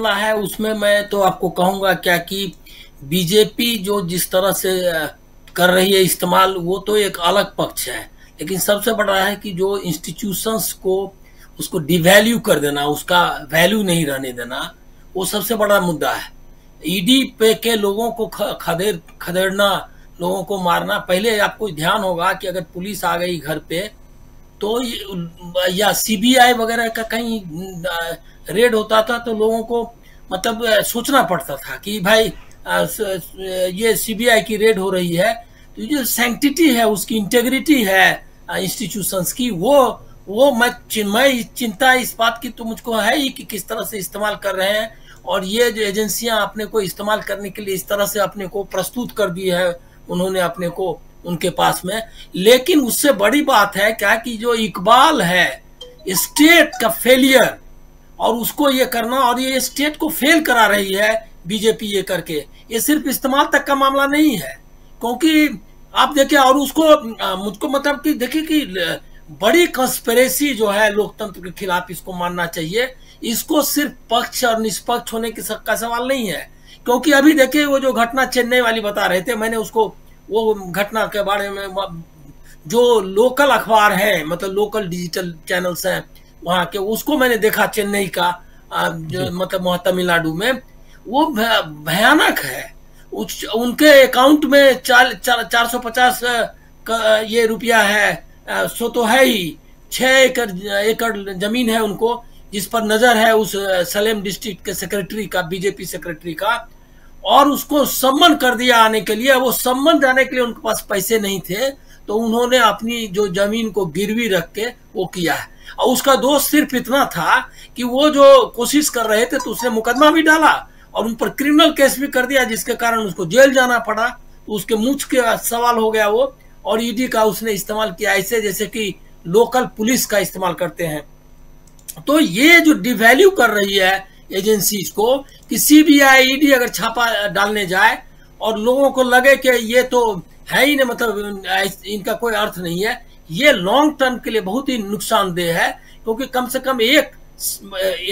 S9: है उसमें मैं तो आपको कहूंगा क्या कि बीजेपी जो जिस तरह से कर रही है इस्तेमाल, वो तो एक अलग पक्ष है, लेकिन सबसे बड़ा है कि जो इंस्टीट्यूशंस को उसको डिवैल्यू कर देना, उसका वैल्यू नहीं रहने देना, वो सबसे बड़ा मुद्दा है। ईडी पे के लोगों को खदेड़ना, लोगों को मारना, पहले आपको ध्यान होगा कि अगर पुलिस आ गई घर पे तो या सीबीआई वगैरह का कहीं रेड होता था तो लोगों को मतलब सोचना पड़ता था कि भाई ये सीबीआई की रेड हो रही है, तो जो सैंक्टिटी है, उसकी इंटेग्रिटी है इंस्टीट्यूशंस की, वो मैं चिंता इस बात की तो मुझको है ही कि किस तरह से इस्तेमाल कर रहे हैं। और ये जो एजेंसियां अपने को इस्तेमाल करने के लिए इस तरह से अपने को प्रस्तुत कर दी है उन्होंने अपने को उनके पास में। लेकिन उससे बड़ी बात है क्या कि जो इकबाल है स्टेट का फेलियर, और उसको ये करना, और ये स्टेट को फेल करा रही है बीजेपी ये करके। ये सिर्फ इस्तेमाल तक का मामला नहीं है, क्योंकि आप देखिए, और उसको मुझको मतलब कि देखिए कि बड़ी कंस्पिरेसी जो है लोकतंत्र के खिलाफ, इसको मानना चाहिए। इसको सिर्फ पक्ष और निष्पक्ष होने का सवाल नहीं है, क्योंकि अभी देखिए वो जो घटना चेन्नई वाली बता रहे थे, मैंने उसको वो घटना के बारे में जो लोकल अखबार है, मतलब लोकल डिजिटल चैनल्स हैं वहां के, उसको मैंने देखा चेन्नई का, जो मतलब तमिलनाडु में, वो भयानक है। उनके अकाउंट में 450 ये रुपया है, सो तो है ही। 6 एकड़ जमीन है उनको, जिस पर नजर है उस सलेम डिस्ट्रिक्ट के सेक्रेटरी का, बीजेपी सेक्रेटरी का, और उसको सम्मन कर दिया आने के लिए। वो सम्मन जाने के लिए उनके पास पैसे नहीं थे, तो उन्होंने अपनी जो जमीन को गिरवी रख के वो किया है। और उसका दोष सिर्फ इतना था कि वो जो कोशिश कर रहे थे तो उसने मुकदमा भी डाला और उन पर क्रिमिनल केस भी कर दिया, जिसके कारण उसको जेल जाना पड़ा। तो उसके मुझ के सवाल हो गया वो, और ईडी का उसने इस्तेमाल किया ऐसे जैसे कि लोकल पुलिस का इस्तेमाल करते हैं। तो ये जो डिवैल्यू कर रही है एजेंसीज को कि सीबीआई ईडी अगर छापा डालने जाए और लोगों को लगे कि ये तो है ही नहीं, मतलब इनका कोई अर्थ नहीं है, ये लॉन्ग टर्म के लिए बहुत ही नुकसानदेह है। क्योंकि कम से कम एक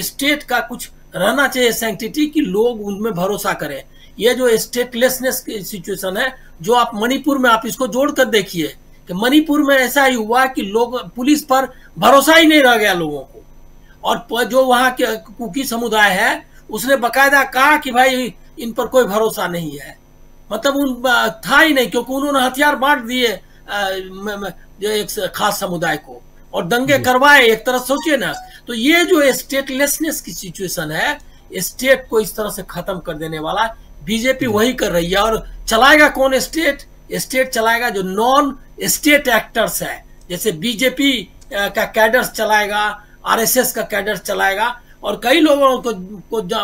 S9: स्टेट का कुछ रहना चाहिए सैंक्टिटी कि लोग उनमें भरोसा करें। ये जो स्टेटलेसनेस की सिचुएशन है, जो आप मणिपुर में आप इसको जोड़कर देखिए कि मणिपुर में ऐसा ही हुआ कि लोग पुलिस पर भरोसा ही नहीं रह गया लोगों को। और जो वहां के कुकी समुदाय है उसने बकायदा कहा कि भाई इन पर कोई भरोसा नहीं है, मतलब उन था ही नहीं, क्योंकि उन्होंने हथियार बांट दिए एक खास समुदाय को और दंगे करवाए। एक तरह सोचिए ना, तो ये जो स्टेटलेसनेस की सिचुएशन है, स्टेट को इस तरह से खत्म कर देने वाला बीजेपी वही कर रही है। और चलाएगा कौन स्टेट चलाएगा जो नॉन स्टेट एक्टर्स है, जैसे बीजेपी का कैडर्स चलाएगा, आरएसएस का कैडर्स चलाएगा। और कई लोगों को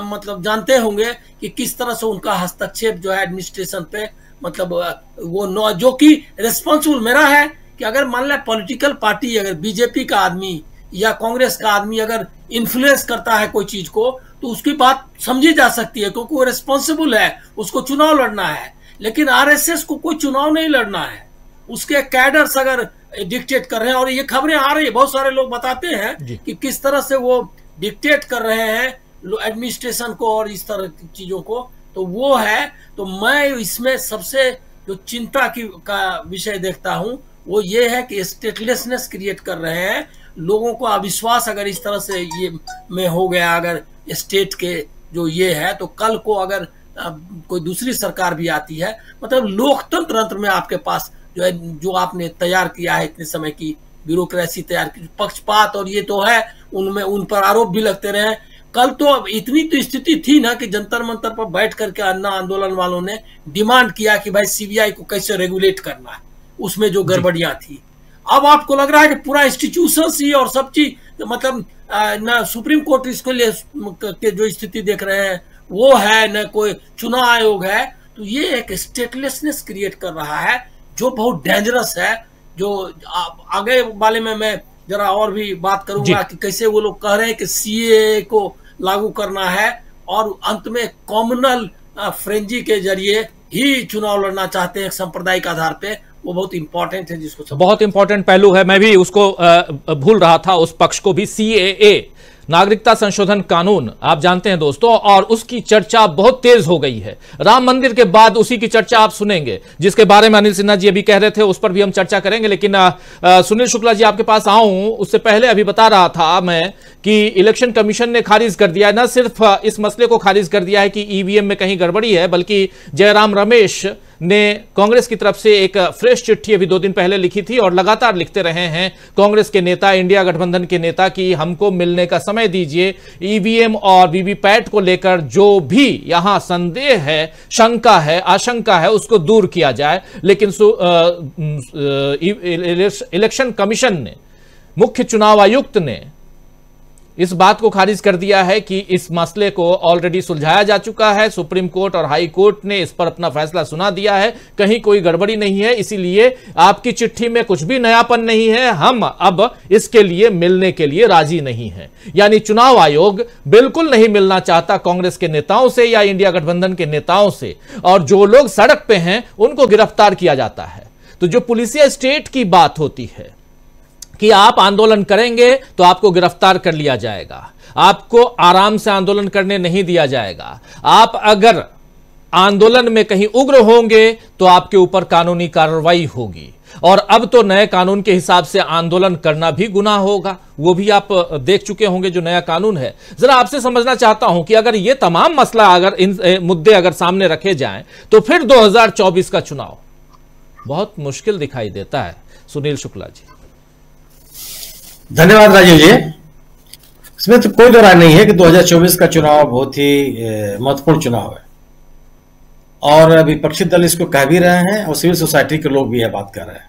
S9: मतलब जानते होंगे कि किस तरह से उनका हस्तक्षेप जो है एडमिनिस्ट्रेशन पे, मतलब वो जो कि रिस्पॉन्सिबल मेरा है कि अगर मान लें पॉलिटिकल पार्टी, अगर बीजेपी का आदमी या कांग्रेस का आदमी अगर इन्फ्लुएंस करता है कोई चीज को, तो उसकी बात समझी जा सकती है क्योंकि वो रिस्पॉन्सिबल है, उसको चुनाव लड़ना है। लेकिन आरएसएस को कोई चुनाव नहीं लड़ना है, उसके कैडर्स अगर डिक्टेट कर रहे हैं। और ये खबरें आ रही है, बहुत सारे लोग बताते हैं कि किस तरह से वो डिक्टेट कर रहे हैं एडमिनिस्ट्रेशन को और इस तरह की चीजों को। तो वो है, तो मैं इसमें सबसे जो चिंता का विषय देखता हूं वो ये है कि स्टेटलेसनेस क्रिएट कर रहे हैं लोगों को। अविश्वास अगर इस तरह से ये में हो गया, अगर स्टेट के जो ये है, तो कल को अगर कोई दूसरी सरकार भी आती है, मतलब लोकतंत्र में आपके पास जो है, जो आपने तैयार किया है इतने समय की ब्यूरोक्रेसी तैयार की, पक्षपात और ये तो है, उनमें उन पर आरोप भी लगते रहे। कल तो अब इतनी तो स्थिति थी ना कि जंतर मंतर पर बैठ करके अन्ना आंदोलन वालों ने डिमांड किया कि भाई सीबीआई को कैसे रेगुलेट करना है, उसमें जो गड़बड़ियां थी। अब आपको लग रहा है कि पूरा इंस्टीट्यूशन ही और सब चीज, मतलब न सुप्रीम कोर्ट इसको लिए के जो स्थिति देख रहे हैं वो है, न कोई चुनाव आयोग है। तो ये एक स्टेटलेसनेस क्रिएट कर रहा है जो बहुत डेंजरस है। जो आगे वाले में मैं जरा और भी बात करूंगा कि कैसे वो लोग कह रहे हैं कि सीएए को लागू करना है और अंत में कॉमनल फ्रेंजी के जरिए ही चुनाव लड़ना चाहते हैं सांप्रदायिक आधार पे। वो बहुत इंपॉर्टेंट है, जिसको
S2: बहुत इंपॉर्टेंट पहलू है। मैं भी उसको भूल रहा था, उस पक्ष को भी। सीएए, नागरिकता संशोधन कानून, आप जानते हैं दोस्तों, और उसकी चर्चा बहुत तेज हो गई है। राम मंदिर के बाद उसी की चर्चा आप सुनेंगे, जिसके बारे में अनिल सिन्हा जी अभी कह रहे थे, उस पर भी हम चर्चा करेंगे। लेकिन सुनील शुक्ला जी आपके पास आऊं उससे पहले अभी बता रहा था मैं कि इलेक्शन कमीशन ने खारिज कर दिया, न सिर्फ इस मसले को खारिज कर दिया है कि ईवीएम में कहीं गड़बड़ी है, बल्कि जयराम रमेश ने कांग्रेस की तरफ से एक फ्रेश चिट्ठी अभी 2 दिन पहले लिखी थी और लगातार लिखते रहे हैं कांग्रेस के नेता, इंडिया गठबंधन के नेता, कि हमको मिलने का समय दीजिए। ईवीएम और वीवीपैट को लेकर जो भी यहां संदेह है, शंका है, आशंका है, उसको दूर किया जाए। लेकिन इलेक्शन कमीशन ने, मुख्य चुनाव आयुक्त ने इस बात को खारिज कर दिया है कि इस मसले को ऑलरेडी सुलझाया जा चुका है। सुप्रीम कोर्ट और हाई कोर्ट ने इस पर अपना फैसला सुना दिया है, कहीं कोई गड़बड़ी नहीं है, इसीलिए आपकी चिट्ठी में कुछ भी नयापन नहीं है, हम अब इसके लिए मिलने के लिए राजी नहीं है। यानी चुनाव आयोग बिल्कुल नहीं मिलना चाहता कांग्रेस के नेताओं से या इंडिया गठबंधन के नेताओं से, और जो लोग सड़क पे हैं उनको गिरफ्तार किया जाता है। तो जो पुलिसिया स्टेट की बात होती है कि आप आंदोलन करेंगे तो आपको गिरफ्तार कर लिया जाएगा, आपको आराम से आंदोलन करने नहीं दिया जाएगा, आप अगर आंदोलन में कहीं उग्र होंगे तो आपके ऊपर कानूनी कार्रवाई होगी। और अब तो नए कानून के हिसाब से आंदोलन करना भी गुनाह होगा, वो भी आप देख चुके होंगे जो नया कानून है। जरा आपसे समझना चाहता हूं कि अगर ये तमाम मसला, अगर इन मुद्दे अगर सामने रखे जाएं तो फिर 2024 का चुनाव बहुत मुश्किल दिखाई देता है। सुनील शुक्ला जी।
S10: धन्यवाद राजीव जी। इसमें तो कोई दो राय नहीं है कि 2024 का चुनाव बहुत ही महत्वपूर्ण चुनाव है, और विपक्षी दल इसको कह भी रहे हैं और सिविल सोसाइटी के लोग भी यह बात कर रहे हैं।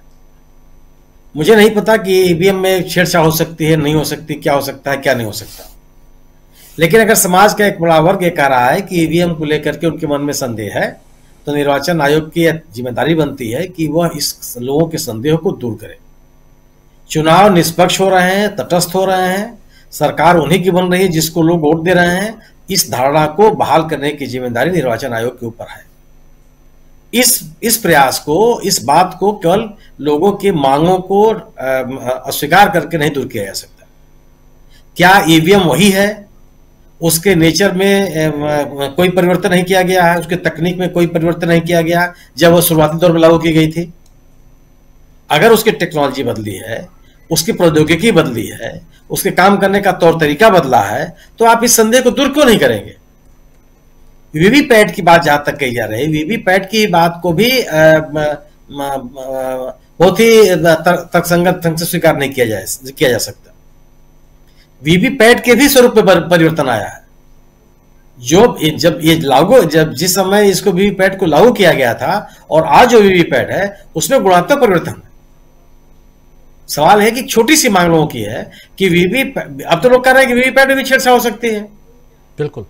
S10: मुझे नहीं पता कि ईवीएम में छेड़छाड़ हो सकती है, नहीं हो सकती, क्या हो सकता है, क्या नहीं हो सकता। लेकिन अगर समाज का एक बड़ा वर्ग ये कह रहा है कि ईवीएम को लेकर के उनके मन में संदेह है, तो निर्वाचन आयोग की जिम्मेदारी बनती है कि वह इस लोगों के संदेह को दूर करे। चुनाव निष्पक्ष हो रहे हैं, तटस्थ हो रहे हैं, सरकार उन्हीं की बन रही है जिसको लोग वोट दे रहे हैं। इस धारणा को बहाल करने की जिम्मेदारी निर्वाचन आयोग के ऊपर है। इस प्रयास को, इस बात को केवल लोगों की मांगों को अस्वीकार करके नहीं दूर किया जा सकता। क्या ईवीएम वही है, उसके नेचर में कोई परिवर्तन नहीं किया गया है, उसके तकनीक में कोई परिवर्तन नहीं किया गया जब वो शुरुआती दौर में लागू की गई थी? अगर उसकी टेक्नोलॉजी बदली है, उसकी प्रौद्योगिकी बदली है, उसके काम करने का तौर तरीका बदला है, तो आप इस संदेह को दूर क्यों नहीं करेंगे? वीवीपैट की बात जहां तक कही जा रही है, वीवीपैट की बात को भी बहुत ही तर्कसंगत ढंग से स्वीकार नहीं किया जा सकता। वीवीपैट के भी स्वरूप में परिवर्तन आया है। जब जिस समय इसको वीवीपैट को लागू किया गया था और आज जो वीवीपैट है उसमें गुणात्मक परिवर्तन है। सवाल है कि छोटी सी मांग लोगों की है कि अब तो लोग कह रहे हैं कि वीवीपैट में भी छेड़छाड़ हो सकती है।
S2: बिल्कुल।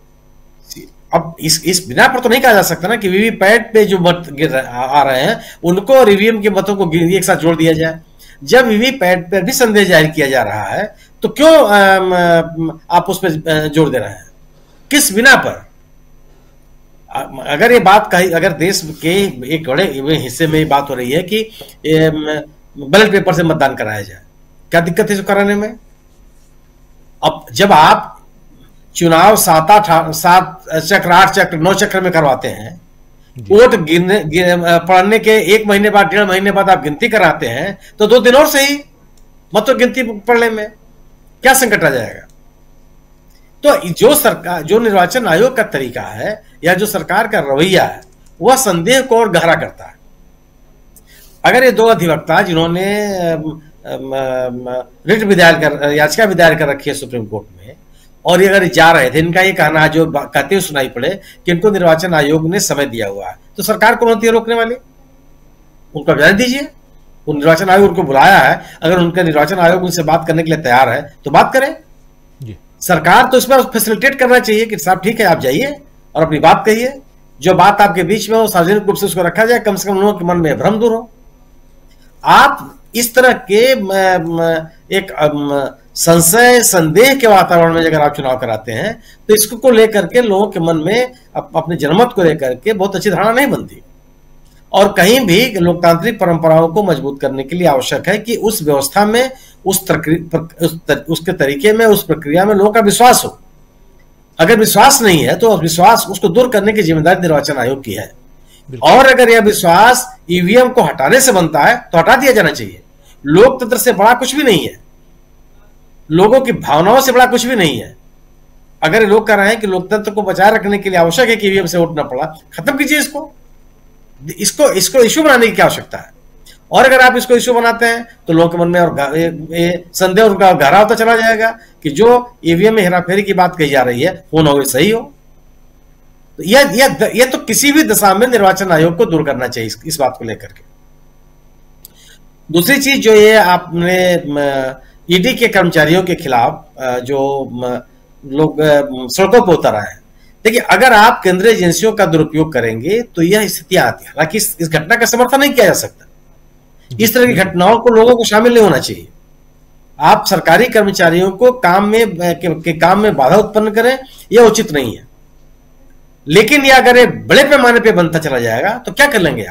S10: अब इस बिना पर तो नहीं कहा जा सकता ना कि वीवीपैट पे जो मत आ रहे हैं उनको और ईवीएम के मतों को एक साथ जोड़ दिया जाए। जब वीवीपैट पर भी संदेह जाहिर किया जा रहा है तो क्यों आप उस पर जोड़ दे रहे हैं? किस बिना पर? अगर ये बात कही, अगर देश के एक बड़े हिस्से में ये बात हो रही है कि बैलेट पेपर से मतदान कराया जाए, क्या दिक्कत है इसको कराने में? अब जब आप चुनाव 7 चक्र, 8 चक्र, 9 चक्र में करवाते हैं, वोट पढ़ने के 1 महीने बाद, 1.5 महीने बाद आप गिनती कराते हैं, तो 2 दिन और सही मतों गिनती पढ़ने में क्या संकट आ जाएगा? तो जो निर्वाचन आयोग का तरीका है या जो सरकार का रवैया है वह संदेह को और गहरा करता है। अगर ये 2 अधिवक्ता जिन्होंने रिट याचिका भी दायर कर रखी है सुप्रीम कोर्ट में, और ये अगर जा रहे थे, इनका ये कहना है जो कहते हुए सुनाई पड़े कि इनको निर्वाचन आयोग ने समय दिया हुआ है, तो सरकार कौन होती है रोकने वाली? उनको बयान दीजिए। उन निर्वाचन आयोग उनको बुलाया है, अगर उनका निर्वाचन आयोग उनसे बात करने के लिए तैयार है तो बात करें। सरकार तो इसमें फैसिलिटेट करना चाहिए कि साहब ठीक है आप जाइए और अपनी बात कहिए, जो बात आपके बीच में हो सार्वजनिक रूप से उसको रखा जाए, कम से कम लोगों के मन में भ्रम दूर हो। आप इस तरह के एक संशय, संदेह के वातावरण में अगर आप चुनाव कराते हैं तो इसको को लेकर के लोगों के मन में अपने जनमत को लेकर के बहुत अच्छी धारणा नहीं बनती। और कहीं भी लोकतांत्रिक परंपराओं को मजबूत करने के लिए आवश्यक है कि उस व्यवस्था में, उसके तरीके में, उस प्रक्रिया में लोगों का विश्वास हो। अगर विश्वास नहीं है तो विश्वास उसको दूर करने की जिम्मेदारी निर्वाचन आयोग की है। और अगर यह विश्वास ईवीएम को हटाने से बनता है तो हटा दिया जाना चाहिए। लोकतंत्र से बड़ा कुछ भी नहीं है, लोगों की भावनाओं से बड़ा कुछ भी नहीं है। अगर लोग कह रहे हैं कि लोकतंत्र को बचाए रखने के लिए आवश्यक है कि ईवीएम से वोट न पड़ा, खत्म कीजिए इसको इश्यू बनाने की क्या आवश्यकता है? और अगर आप इसको इश्यू बनाते हैं तो लोगों के मन में और संदेह उनका गहरा होता चला जाएगा कि जो ईवीएम में हेराफेरी की बात कही जा रही है वो न हो सही हो। तो यह तो किसी भी दशा में निर्वाचन आयोग को दूर करना चाहिए इस बात को लेकर के। दूसरी चीज जो ये आपने ईडी के कर्मचारियों के खिलाफ जो लोग सड़कों पर उतर आए हैं, देखिए अगर आप केंद्रीय एजेंसियों का दुरुपयोग करेंगे तो यह स्थितियां आती है। हालांकि इस घटना का समर्थन नहीं किया जा सकता, इस तरह की घटनाओं को लोगों को शामिल नहीं होना चाहिए। आप सरकारी कर्मचारियों को काम में बाधा उत्पन्न करें यह उचित नहीं है। लेकिन यह अगर बड़े पैमाने पे बनता चला जाएगा तो क्या कर लेंगे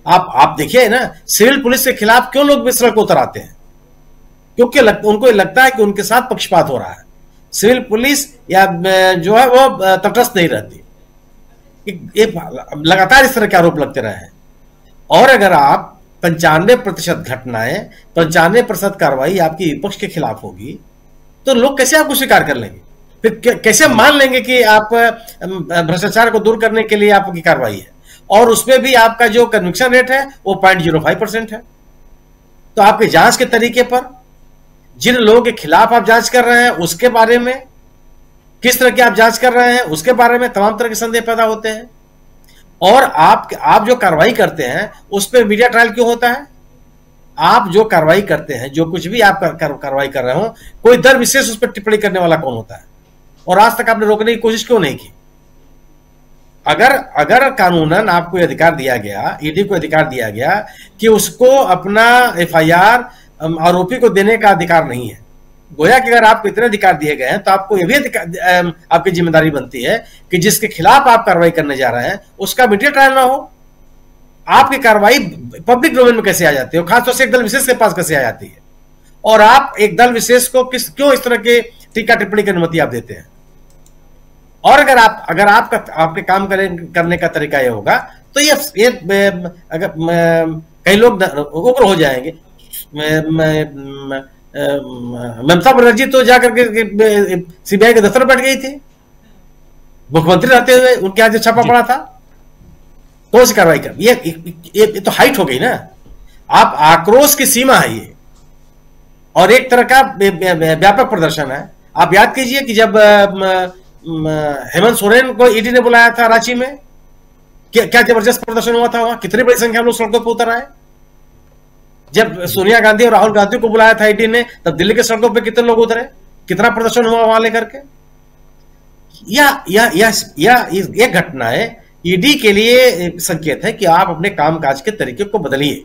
S10: आप देखिए ना, सिविल पुलिस के खिलाफ क्यों लोग सड़क को उतर आते हैं? क्योंकि उनको लगता है कि उनके साथ पक्षपात हो रहा है। सिविल पुलिस या जो है वो तटस्थ नहीं रहती। लगातार इस तरह के आरोप लगते रहे हैं। और अगर आप 95% घटनाएं, 95% कार्रवाई आपकी विपक्ष के खिलाफ होगी तो लोग कैसे आपको स्वीकार कर लेंगे? फिर कैसे मान लेंगे कि आप भ्रष्टाचार को दूर करने के लिए आपकी कार्रवाई है? और उसमें भी आपका जो कन्विक्शन रेट है वो 0.05% है। तो आपके जांच के तरीके पर, जिन लोगों के खिलाफ आप जांच कर रहे हैं उसके बारे में, किस तरह की आप जांच कर रहे हैं उसके बारे में तमाम तरह के संदेह पैदा होते हैं। और आप जो कार्रवाई करते हैं उस पर मीडिया ट्रायल क्यों होता है? आप जो कार्रवाई करते हैं, जो कुछ भी आप कार्रवाई कर रहे हो, कोई दल विशेष उस पर टिप्पणी करने वाला कौन होता है? और आज तक आपने रोकने की कोशिश क्यों नहीं की? अगर कानूनन आपको अधिकार दिया गया, ईडी को अधिकार दिया गया कि उसको अपना एफआईआर आरोपी को देने का अधिकार नहीं है, गोया कि अगर आपको इतने अधिकार दिए गए हैं तो आपको यह भी आपकी जिम्मेदारी बनती है कि जिसके खिलाफ आप कार्रवाई करने जा रहे हैं उसका मीडिया ट्रायल ना हो। आपकी कार्रवाई पब्लिक डोमेन में कैसे आ जाती है, खासतौर से एक दल विशेष के पास कैसे आ जाती है? और आप एक दल विशेष को क्यों इस तरह के टीका टिप्पणी की अनुमति आप देते हैं? और अगर आपके काम करने का तरीका यह होगा तो ये अगर कई लोग उग्र हो जाएंगे। ममता बनर्जी तो जाकर के सीबीआई के दफ्तर बैठ गई थी, मुख्यमंत्री रहते हुए उनके यहाँ छापा पड़ा था, कौन सी कार्रवाई कर? ये तो हाइट हो गई ना। आप आक्रोश की सीमा है ये, और एक तरह का व्यापक प्रदर्शन है। आप याद कीजिए कि जब हेमंत सोरेन को ईडी ने बुलाया था रांची में, क्या जबरदस्त प्रदर्शन हुआ था वहां, कितनी बड़ी संख्या में लोग सड़कों पर उतर आए। जब सोनिया गांधी और राहुल गांधी को बुलाया था ईडी ने, तब दिल्ली के सड़कों पे कितने लोग उतरे, कितना प्रदर्शन हुआ वहां लेकर के। यह घटनाएं ईडी के लिए संकेत है कि आप अपने कामकाज के तरीके को बदलिए।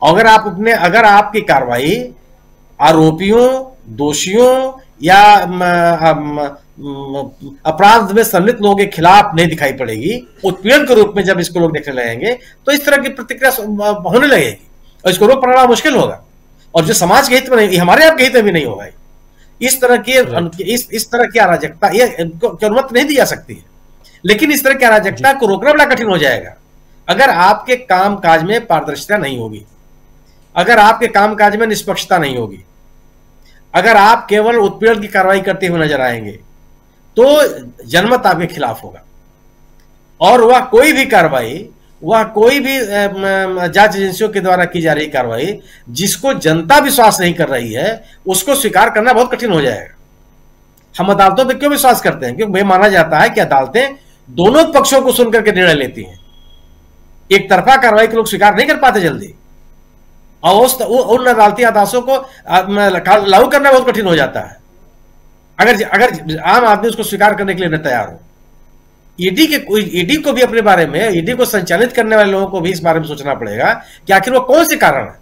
S10: अगर आपकी कार्रवाई आरोपियों, दोषियों या अपराध में सम्मिलित लोगों के खिलाफ नहीं दिखाई पड़ेगी, उत्पीड़न के रूप में जब इसको लोग देखने लगेंगे तो इस तरह की प्रतिक्रिया होने लगेगी और इसको रोक पाना मुश्किल होगा। और जो समाज के हित में नहीं, हमारे आपके हित में भी नहीं होगा। इस तरह की अराजकता ये अनुमति नहीं दी जा सकती है। लेकिन इस तरह की अराजकता को रोकना बड़ा कठिन हो जाएगा अगर आपके कामकाज में पारदर्शिता नहीं होगी, अगर आपके कामकाज में निष्पक्षता नहीं होगी, अगर आप केवल उत्पीड़न की कार्रवाई करते हुए नजर आएंगे तो जनमत आपके खिलाफ होगा। और वह कोई भी कार्रवाई, वह कोई भी जांच एजेंसियों के द्वारा की जा रही कार्रवाई जिसको जनता विश्वास नहीं कर रही है, उसको स्वीकार करना बहुत कठिन हो जाएगा। हम अदालतों पर क्यों विश्वास करते हैं? क्योंकि माना जाता है कि अदालतें दोनों पक्षों को सुनकर के निर्णय लेती हैं। एक तरफा कार्रवाई के लोग स्वीकार नहीं कर पाते जल्दी, और उन अदालती आदेशों को लागू करना बहुत कठिन हो जाता है अगर आम आदमी उसको स्वीकार करने के लिए न तैयार हो। ईडी को भी अपने बारे में, ईडी को संचालित करने वाले लोगों को भी इस बारे में सोचना पड़ेगा कि आखिर वो कौन से कारण है,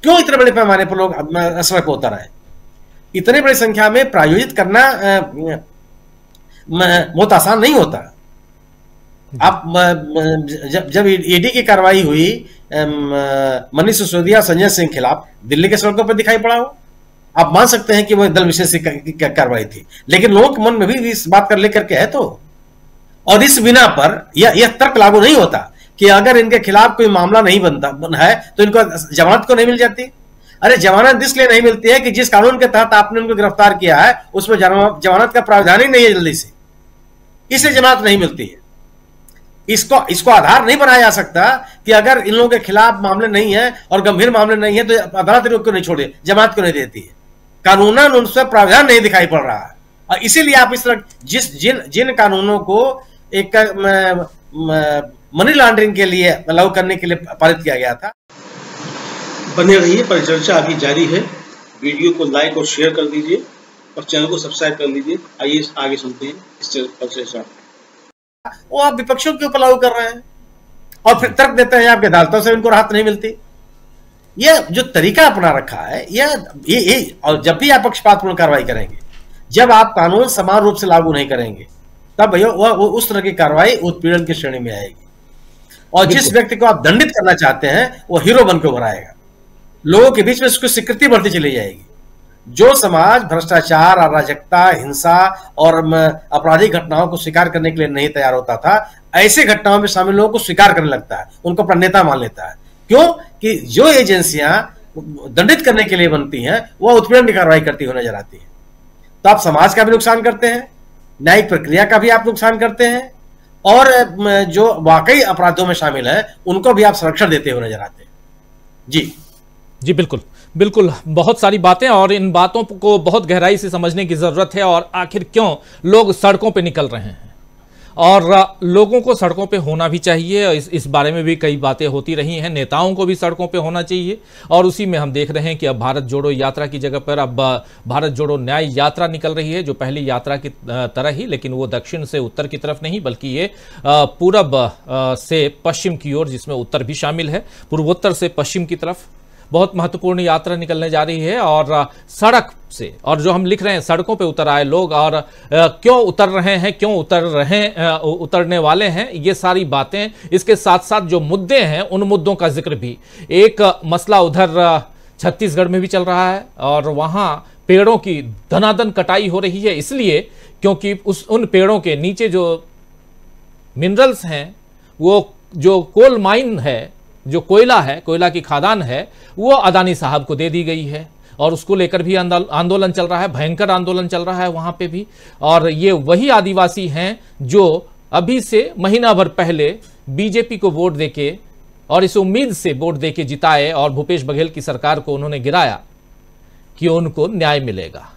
S10: क्यों इतने बड़े पैमाने पर लोग सड़क पर उतर आए। इतनी बड़ी संख्या में प्रायोजित करना बहुत आसान नहीं होता। आप जब ईडी की कार्रवाई हुई मनीष सिसोदिया, संजय सिंह खिलाफ, दिल्ली के सड़कों पर दिखाई पड़ा हो, आप मान सकते हैं कि वह दल विशेष की कार्रवाई थी, लेकिन लोगों के मन में भी इस बात कर लेकर के है तो। और इस बिना पर यह तर्क लागू नहीं होता कि अगर इनके खिलाफ कोई मामला नहीं बनता है तो इनको जमानत को नहीं मिल जाती। अरे जमानत इसलिए नहीं मिलती है कि जिस कानून के तहत आपने उनको गिरफ्तार किया है उसमें जमानत का प्रावधान ही नहीं है जल्दी से, इसलिए जमानत नहीं मिलती है। इसको आधार नहीं बनाया जा सकता कि अगर इन लोगों के खिलाफ मामले नहीं है और गंभीर मामले नहीं है तो अदालत इनको क्यों नहीं छोड़े, जमानत क्यों नहीं देती है। कानूनन उनसे प्रावधान नहीं दिखाई पड़ रहा है, और इसीलिए आप इस तरह जिन कानूनों को एक मनी लॉन्ड्रिंग के लिए लागू करने के लिए पारित किया गया था।
S8: बने रहिए, परिचर्चा अभी जारी है। वीडियो को लाइक और शेयर कर दीजिए और चैनल को सब्सक्राइब कर लीजिए। आइए आगे सुनते हैं इस चर्चा।
S10: वो आप विपक्षों के ऊपर लागू कर रहे हैं और फिर तर्क देते हैं आपके अदालतों से इनको राहत नहीं मिलती। यह जो तरीका अपना रखा है ये और जब भी आप पक्षपातपूर्ण कार्रवाई करेंगे, जब आप कानून समान रूप से लागू नहीं करेंगे, तब भैया वो उस तरह की कार्रवाई उत्पीड़न की श्रेणी में आएगी। और जिस व्यक्ति को आप दंडित करना चाहते हैं वो हीरो बनकर उभर आएगा, लोगों के बीच में उसकी स्वीकृति बढ़ती चली जाएगी। जो समाज भ्रष्टाचार, अराजकता, हिंसा और आपराधिक घटनाओं को स्वीकार करने के लिए नहीं तैयार होता था, ऐसे घटनाओं में शामिल लोगों को स्वीकार करने लगता है, उनको अपना नेता मान लेता है। क्यों कि जो एजेंसियां दंडित करने के लिए बनती हैं वह उत्पीड़न की कार्रवाई करती हुई नजर आती है। तो आप समाज का भी नुकसान करते हैं, न्यायिक प्रक्रिया का भी आप नुकसान करते हैं, और जो वाकई अपराधों में शामिल है उनको भी आप संरक्षण देते हुए नजर आते हैं। जी
S2: बिल्कुल बिल्कुल, बहुत सारी बातें, और इन बातों को बहुत गहराई से समझने की जरूरत है। और आखिर क्यों लोग सड़कों पे निकल रहे हैं, और लोगों को सड़कों पे होना भी चाहिए। इस बारे में भी कई बातें होती रही हैं, नेताओं को भी सड़कों पे होना चाहिए। और उसी में हम देख रहे हैं कि अब भारत जोड़ो यात्रा की जगह पर अब भारत जोड़ो न्याय यात्रा निकल रही है, जो पहली यात्रा की तरह ही, लेकिन वो दक्षिण से उत्तर की तरफ नहीं, बल्कि ये पूरब से पश्चिम की ओर, जिसमें उत्तर भी शामिल है, पूर्वोत्तर से पश्चिम की तरफ बहुत महत्वपूर्ण यात्रा निकलने जा रही है। और सड़क से, और जो हम लिख रहे हैं, सड़कों पे उतर आए लोग, और क्यों उतर रहे हैं, क्यों उतरने वाले हैं, ये सारी बातें, इसके साथ साथ जो मुद्दे हैं उन मुद्दों का जिक्र भी। एक मसला उधर छत्तीसगढ़ में भी चल रहा है, और वहां पेड़ों की धनाधन कटाई हो रही है, इसलिए क्योंकि उन पेड़ों के नीचे जो मिनरल्स हैं, वो जो कोल माइन है, जो कोयला है, कोयला की खादान है, वो अदानी साहब को दे दी गई है। और उसको लेकर भी आंदोलन चल रहा है, भयंकर आंदोलन चल रहा है वहां पे भी। और ये वही आदिवासी हैं जो अभी से महीना भर पहले बीजेपी को वोट देके, और इस उम्मीद से वोट देके जिताए, और भूपेश बघेल की सरकार को उन्होंने गिराया कि उनको न्याय मिलेगा।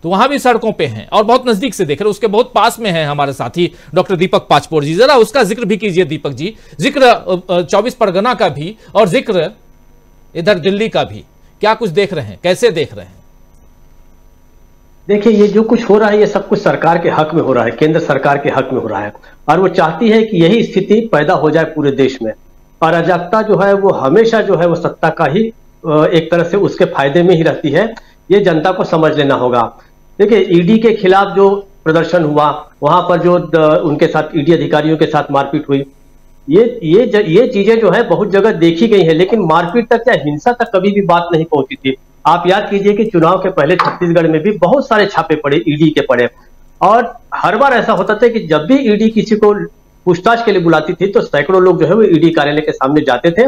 S2: तो वहां भी सड़कों पे हैं, और बहुत नजदीक से देख रहे, उसके बहुत पास में हैं हमारे साथी डॉक्टर दीपक पाचपोर जी। जरा उसका जिक्र भी कीजिए दीपक जी, जिक्र 24 परगना का भी, और जिक्र इधर दिल्ली का भी। क्या कुछ देख रहे हैं, कैसे देख रहे हैं?
S11: देखिए, ये जो कुछ हो रहा है, ये सब कुछ सरकार के हक में हो रहा है, केंद्र सरकार के हक में हो रहा है, और वो चाहती है कि यही स्थिति पैदा हो जाए पूरे देश में। अराजकता जो है वो हमेशा जो है वो सत्ता का ही एक तरह से उसके फायदे में ही रहती है, ये जनता को समझ लेना होगा। देखिए, ईडी के खिलाफ जो प्रदर्शन हुआ, वहां पर जो उनके साथ ईडी अधिकारियों के साथ मारपीट हुई, ये चीजें जो है बहुत जगह देखी गई है, लेकिन मारपीट तक या हिंसा तक कभी भी बात नहीं पहुंची थी। आप याद कीजिए कि चुनाव के पहले छत्तीसगढ़ में भी बहुत सारे छापे पड़े, ईडी के पड़े, और हर बार ऐसा होता था कि जब भी ईडी किसी को पूछताछ के लिए बुलाती थी तो सैकड़ों लोग जो है वो ईडी कार्यालय के सामने जाते थे,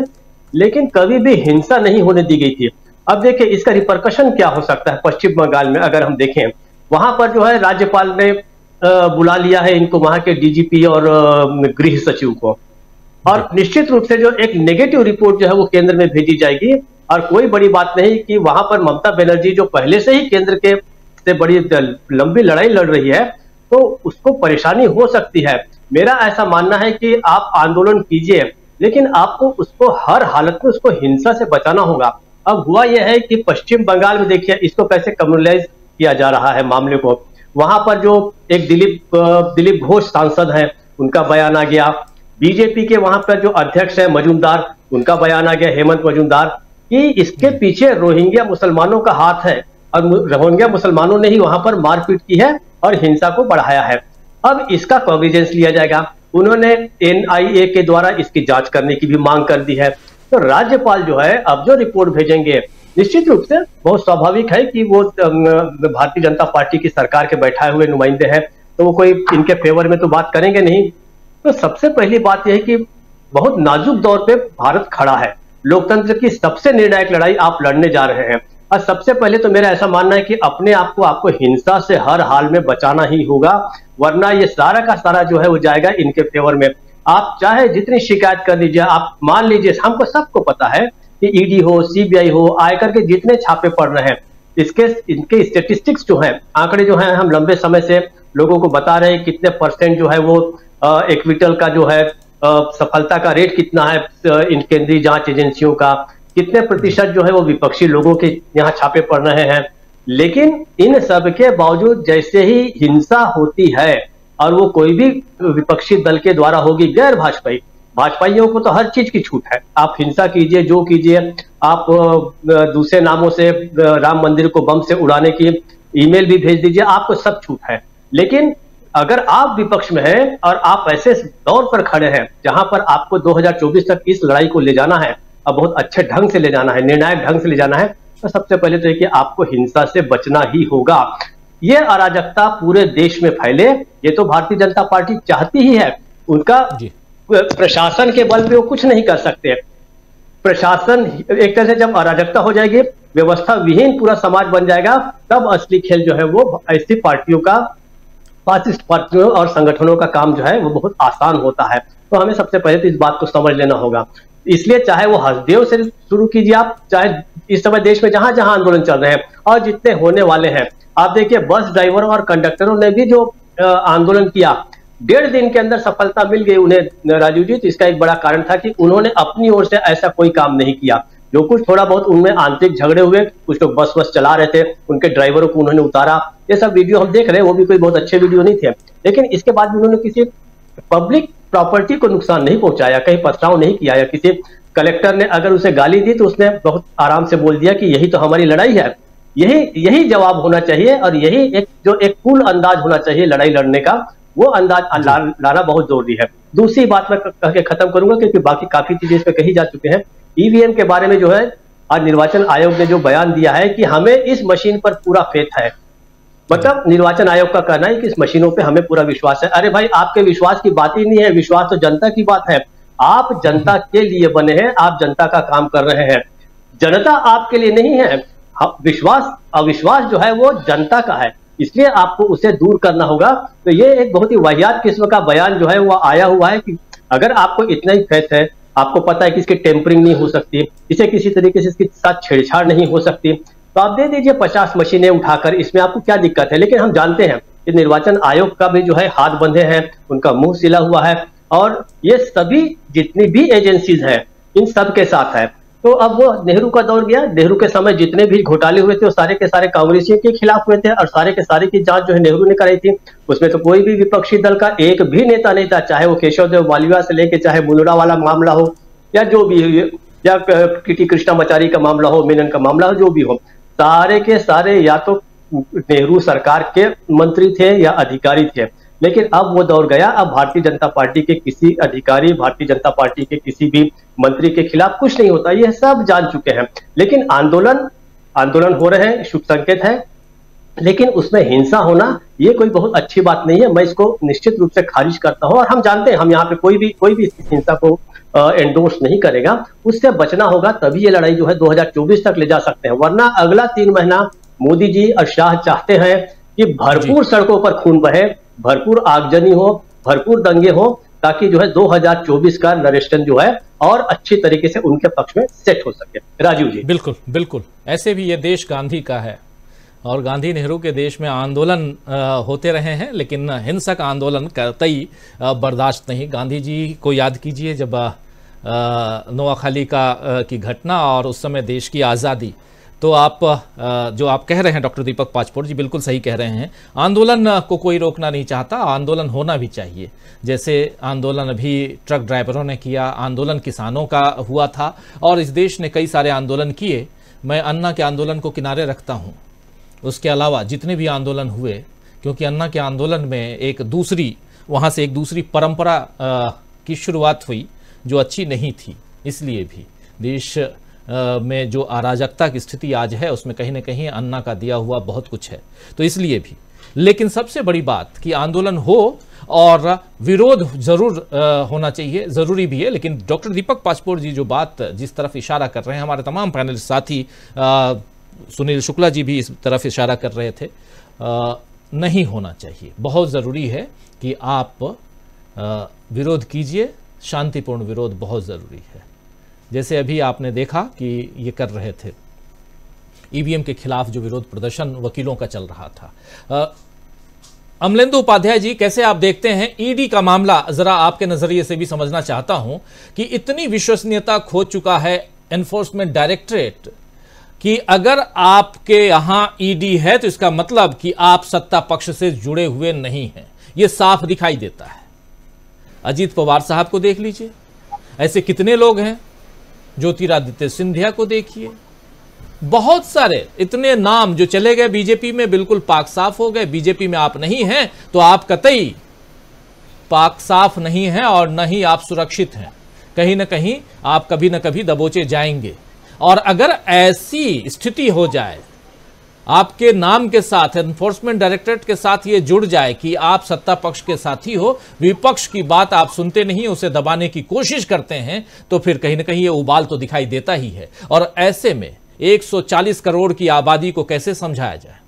S11: लेकिन कभी भी हिंसा नहीं होने दी गई थी। अब देखिए, इसका रिपरकशन क्या हो सकता है पश्चिम बंगाल में। अगर हम देखें, वहां पर जो है राज्यपाल ने बुला लिया है इनको, वहां के डीजीपी और गृह सचिव को, और निश्चित रूप से जो एक नेगेटिव रिपोर्ट जो है वो केंद्र में भेजी जाएगी। और कोई बड़ी बात नहीं कि वहां पर ममता बनर्जी जो पहले से ही केंद्र के से बड़ी लंबी लड़ाई लड़ रही है, तो उसको परेशानी हो सकती है। मेरा ऐसा मानना है कि आप आंदोलन कीजिए, लेकिन आपको उसको हर हालत में उसको हिंसा से बचाना होगा। अब हुआ यह है कि पश्चिम बंगाल में देखिए इसको कैसे कम्युनलाइज किया जा रहा है मामले को। वहां पर जो एक दिलीप घोष सांसद हैं, उनका बयान आ गया। बीजेपी के वहां पर जो अध्यक्ष है मजूमदार, उनका बयान आ गया, हेमंत मजूमदार, कि इसके पीछे रोहिंग्या मुसलमानों का हाथ है, और रोहिंग्या मुसलमानों ने ही वहां पर मारपीट की है और हिंसा को बढ़ाया है। अब इसका कॉग्निजेंस लिया जाएगा। उन्होंने एनआईए के द्वारा इसकी जांच करने की भी मांग कर दी है। तो राज्यपाल जो है अब जो रिपोर्ट भेजेंगे, निश्चित रूप से बहुत स्वाभाविक है कि वो भारतीय जनता पार्टी की सरकार के बैठाए हुए नुमाइंदे हैं, तो वो कोई इनके फेवर में तो बात करेंगे नहीं। तो सबसे पहली बात यह है कि बहुत नाजुक दौर पे भारत खड़ा है, लोकतंत्र की सबसे निर्णायक लड़ाई आप लड़ने जा रहे हैं। और सबसे पहले तो मेरा ऐसा मानना है कि अपने आप को आपको हिंसा से हर हाल में बचाना ही होगा, वरना ये सारा का सारा जो है वो जाएगा इनके फेवर में। आप चाहे जितनी शिकायत कर लीजिए, आप मान लीजिए, हमको सबको पता है कि ईडी हो, सीबीआई हो, आयकर के जितने छापे पड़ रहे हैं, इनके स्टेटिस्टिक्स जो है, आंकड़े जो है, हम लंबे समय से लोगों को बता रहे हैं कितने परसेंट जो है वो एक्विटल का जो है सफलता का रेट कितना है, इन केंद्रीय जांच एजेंसियों का कितने प्रतिशत जो है वो विपक्षी लोगों के यहाँ छापे पड़ रहे हैं। लेकिन इन सब के बावजूद जैसे ही हिंसा होती है, और वो कोई भी विपक्षी दल के द्वारा होगी, गैर भाजपाइयों को तो हर चीज की छूट है, आप हिंसा कीजिए, जो कीजिए, आप दूसरे नामों से राम मंदिर को बम से उड़ाने की ईमेल भी भेज दीजिए, आपको सब छूट है। लेकिन अगर आप विपक्ष में हैं और आप ऐसे दौर पर खड़े हैं जहां पर आपको 2024 तक इस लड़ाई को ले जाना है, और बहुत अच्छे ढंग से ले जाना है, निर्णायक ढंग से ले जाना है, तो सबसे पहले तो है कि आपको हिंसा से बचना ही होगा। ये अराजकता पूरे देश में फैले, ये तो भारतीय जनता पार्टी चाहती ही है। उनका प्रशासन के बल पे वो कुछ नहीं कर सकते। प्रशासन एक तरह से जब अराजकता हो जाएगी, व्यवस्था विहीन पूरा समाज बन जाएगा, तब असली खेल जो है वो ऐसी पार्टियों का, फासिस्ट पार्टियों और संगठनों का काम जो है वो बहुत आसान होता है। तो हमें सबसे पहले तो इस बात को समझ लेना होगा। इसलिए चाहे वो हसदेव से शुरू कीजिए आप, चाहे इस समय देश में जहां जहां आंदोलन चल रहे हैं और जितने होने वाले हैं, आप देखिए बस ड्राइवरों और कंडक्टरों ने भी जो आंदोलन किया, 1.5 दिन के अंदर सफलता मिल गई उन्हें राजीव जी। तो इसका एक बड़ा कारण था कि उन्होंने अपनी ओर से ऐसा कोई काम नहीं किया। जो कुछ थोड़ा बहुत उनमें आंतरिक झगड़े हुए, कुछ लोग बस चला रहे थे, उनके ड्राइवरों को उन्होंने उतारा, ये सब वीडियो हम देख रहे हैं, वो भी कोई बहुत अच्छे वीडियो नहीं थे। लेकिन इसके बाद भी उन्होंने किसी पब्लिक प्रॉपर्टी को नुकसान नहीं पहुंचाया, कहीं पथराव नहीं किया, या किसी कलेक्टर ने अगर उसे गाली दी तो उसने बहुत आराम से बोल दिया कि यही तो हमारी लड़ाई है। यही जवाब होना चाहिए और यही एक कूल अंदाज होना चाहिए लड़ाई लड़ने का, वो अंदाज लाना बहुत जरूरी है। दूसरी बात मैं कह के खत्म करूंगा क्योंकि बाकी काफी चीजें इस पे कही जा चुके हैं। ईवीएम के बारे में जो है आज निर्वाचन आयोग ने जो बयान दिया है कि हमें इस मशीन पर पूरा फेथ है, मतलब निर्वाचन आयोग का कहना है कि इस मशीनों पे हमें पूरा विश्वास है। अरे भाई, आपके विश्वास की बात ही नहीं है, विश्वास तो जनता की बात है। आप जनता के लिए बने हैं, आप जनता का काम कर रहे हैं, जनता आपके लिए नहीं है। विश्वास अविश्वास जो है वो जनता का है, इसलिए आपको उसे दूर करना होगा। तो ये एक बहुत ही वाहियात किस्म का बयान जो है वो आया हुआ है कि अगर आपको इतना ही फेथ है, आपको पता है कि इसकी टेम्परिंग नहीं हो सकती, इसे किसी तरीके से इसके साथ छेड़छाड़ नहीं हो सकती, तो आप दे दीजिए 50 मशीनें उठाकर, इसमें आपको क्या दिक्कत है। लेकिन हम जानते हैं कि निर्वाचन आयोग का भी जो है हाथ बंधे हैं, उनका मुंह सिला हुआ है, और ये सभी जितनी भी एजेंसीज हैं इन सब के साथ है। तो अब वो नेहरू का दौर गया, नेहरू के समय जितने भी घोटाले हुए थे वो सारे के सारे कांग्रेसियों के खिलाफ हुए थे, और सारे के सारे की जांच जो है नेहरू ने कराई थी। उसमें तो कोई भी विपक्षी दल का एक भी नेता नहीं था, चाहे वो केशव देव मालविया से लेके चाहे मुंडा वाला मामला हो या जो भी, या किटी कृष्णामाचारी का मामला हो, मेनन का मामला हो, जो भी हो, सारे के सारे या तो नेहरू सरकार के मंत्री थे या अधिकारी थे। लेकिन अब वो दौर गया, अब भारतीय जनता पार्टी के किसी अधिकारी, भारतीय जनता पार्टी के किसी भी मंत्री के खिलाफ कुछ नहीं होता, ये सब जान चुके हैं। लेकिन आंदोलन हो रहे हैं, शुभ संकेत है, लेकिन उसमें हिंसा होना ये कोई बहुत अच्छी बात नहीं है। मैं इसको निश्चित रूप से खारिज करता हूं, और हम जानते हैं, हम यहाँ पे कोई भी हिंसा को एंडोर्स नहीं करेगा। उससे बचना होगा, तभी ये लड़ाई जो है 2024 तक ले जा सकते हैं। वरना अगला 3 महीना मोदी जी और शाह चाहते हैं कि भरपूर सड़कों पर खून बहे, भरपूर आगजनी हो, भरपूर दंगे हो, ताकि जो है 2024 का नरेशन जो है और अच्छी तरीके से उनके पक्ष में सेट हो सके। राजीव जी,
S2: बिल्कुल बिल्कुल, ऐसे भी ये देश गांधी का है, और गांधी नेहरू के देश में आंदोलन होते रहे हैं, लेकिन हिंसक आंदोलन कतई बर्दाश्त नहीं। गांधी जी को याद कीजिए, जब नोआखाली की घटना और उस समय देश की आज़ादी, तो आप जो आप कह रहे हैं डॉक्टर दीपक पाचपोर जी, बिल्कुल सही कह रहे हैं। आंदोलन को कोई रोकना नहीं चाहता, आंदोलन होना भी चाहिए। जैसे आंदोलन अभी ट्रक ड्राइवरों ने किया, आंदोलन किसानों का हुआ था, और इस देश ने कई सारे आंदोलन किए। मैं अन्ना के आंदोलन को किनारे रखता हूँ, उसके अलावा जितने भी आंदोलन हुए, क्योंकि अन्ना के आंदोलन में वहाँ से एक दूसरी परंपरा की शुरुआत हुई जो अच्छी नहीं थी। इसलिए भी देश में जो अराजकता की स्थिति आज है, उसमें कहीं ना कहीं अन्ना का दिया हुआ बहुत कुछ है। तो इसलिए भी, लेकिन सबसे बड़ी बात कि आंदोलन हो और विरोध जरूर होना चाहिए, ज़रूरी भी है। लेकिन डॉक्टर दीपक पाचपोर जी जो बात जिस तरफ इशारा कर रहे हैं, हमारे तमाम पैनलिस्ट साथी सुनील शुक्ला जी भी इस तरफ इशारा कर रहे थे, नहीं होना चाहिए। बहुत ज़रूरी है कि आप विरोध कीजिए, शांतिपूर्ण विरोध बहुत ज़रूरी है। जैसे अभी आपने देखा कि ये कर रहे थे, ईवीएम के खिलाफ जो विरोध प्रदर्शन वकीलों का चल रहा था। अमलेंदु उपाध्याय जी, कैसे आप देखते हैं ईडी का मामला? जरा आपके नजरिए से भी समझना चाहता हूं कि इतनी विश्वसनीयता खो चुका है एनफोर्समेंट डायरेक्टरेट कि अगर आपके यहां ईडी है तो इसका मतलब कि आप सत्ता पक्ष से जुड़े हुए नहीं हैं, यह साफ दिखाई देता है। अजीत पवार साहब को देख लीजिए, ऐसे कितने लोग हैं, ज्योतिरादित्य सिंधिया को देखिए, बहुत सारे इतने नाम जो चले गए बीजेपी में, बिल्कुल पाक साफ हो गए। बीजेपी में आप नहीं हैं तो आप कतई पाक साफ नहीं हैं और न ही आप सुरक्षित हैं, कहीं ना कहीं आप कभी ना कभी दबोचे जाएंगे। और अगर ऐसी स्थिति हो जाए, आपके नाम के साथ, एनफोर्समेंट डायरेक्टरेट के साथ ये जुड़ जाए कि आप सत्ता पक्ष के साथी हो, विपक्ष की बात आप सुनते नहीं, उसे दबाने की कोशिश करते हैं, तो फिर कहीं ना कहीं ये उबाल तो दिखाई देता ही है। और ऐसे में 140 करोड़ की आबादी को कैसे समझाया जाए?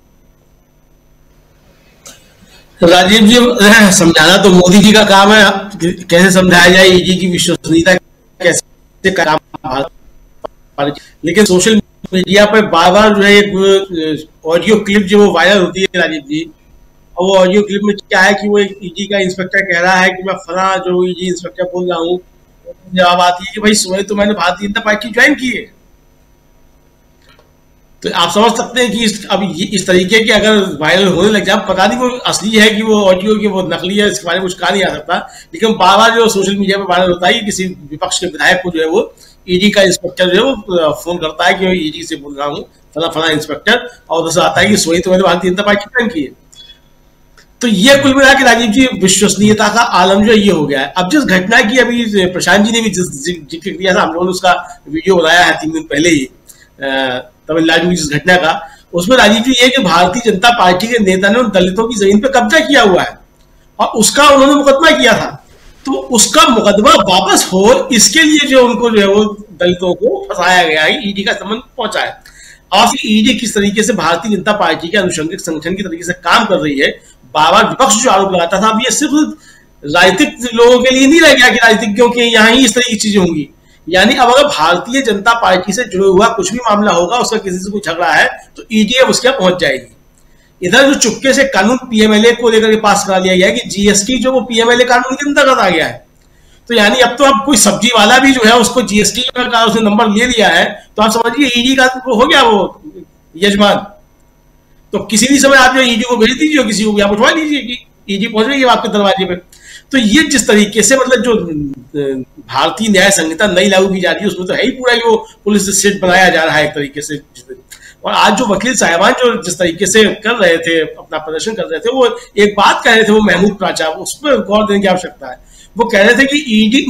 S8: राजीव जी, समझाना तो मोदी जी का काम है, कैसे समझाया जाए ईडी की विश्वसनीयता कैसे काम, लेकिन सोशल मीडिया पर बार बार जो है एक ऑडियो क्लिप जो वायरल होती है राजीव जी, और वो ऑडियो क्लिप में क्या है कि वो एक ईडी का इंस्पेक्टर कह रहा है कि मैं फला जो ईडी इंस्पेक्टर बोल रहा हूँ, जवाब आती है कि भाई सुबह तो मैंने भारतीय जनता पार्टी ज्वाइन की है। तो आप समझ सकते हैं कि अब इस तरीके के अगर वायरल होने लग जाए, पता नहीं वो असली है कि वो ऑडियो की वो नकली है, इसके बारे में कुछ कहा नहीं आ सकता, लेकिन बार बार जो सोशल मीडिया पर वायरल होता है किसी विपक्ष के विधायक को जो है वो ईडी का इंस्पेक्टर जो है वो फोन करता है कि मैं ईडी से बोल रहा हूँ, फला इंस्पेक्टर, और उधर आता है कि सोई तो मैंने भारतीय जनता पार्टी ज्वाइन की है। तो ये कुल मिला के राजीव जी विश्वसनीयता का आलम जो ये हो गया है। अब जिस घटना की अभी प्रशांत जी ने भी जिक्र किया था, हम लोगों ने उसका वीडियो बनाया है 3 दिन पहले ही, तमिलनाडु की जिस घटना का, उसमें राजीव जी ये कि भारतीय जनता पार्टी के नेता ने उन दलितों की जमीन पर कब्जा किया हुआ है और उसका उन्होंने मुकदमा किया था, तो उसका मुकदमा वापस हो इसके लिए जो उनको जो है वो दलितों को फंसाया गया है, ईडी का संबंध पहुंचा है। और फिर ईडी किस तरीके से भारतीय जनता पार्टी के अनुषंगिक संगठन की तरीके से काम कर रही है, बार बार विपक्ष जो आरोप लगाता था, अब ये सिर्फ राजनीतिक लोगों के लिए नहीं रह गया कि राजनीतिज्ञों के यहाँ ही इस तरह की चीजें होंगी, यानी अब अगर भारतीय जनता पार्टी से जुड़े हुआ कुछ भी मामला होगा, उसका किसी से कोई झगड़ा है तो ईडी अब उसके यहाँ पहुंच जाएगी। इधर जो चुपके से कानून पीएमएलए को लेकर के पास करा लिया गया है कि जीएसटी जो वो पीएमएलए कानून के अंतर्गत आ गया है, तो यानी अब तो अब कोई सब्जी वाला भी जो है उसको जीएसटी का उसने नंबर ले लिया है, तो आप समझिए ईडी का तो हो गया वो यजमान। तो किसी भी समय आप जो ईडी को भेज दीजिए, किसी को भी आप उठवा लीजिए कि ईडी पहुंच रही है आपके दरवाजे पे। तो ये जिस तरीके से मतलब जो भारतीय न्याय संहिता नई लागू की जा रही है, उसमें तो है ही पूरा जो पुलिस स्टेट बनाया जा रहा है एक तरीके से। और आज जो वकील साहिबान जो जिस तरीके से कर रहे थे, अपना प्रदर्शन कर रहे थे, वो एक बात कह रहे थे, वो महमूद प्राचा, उस पर गौर देने की आवश्यकता है। वो कह रहे थे कि ईडी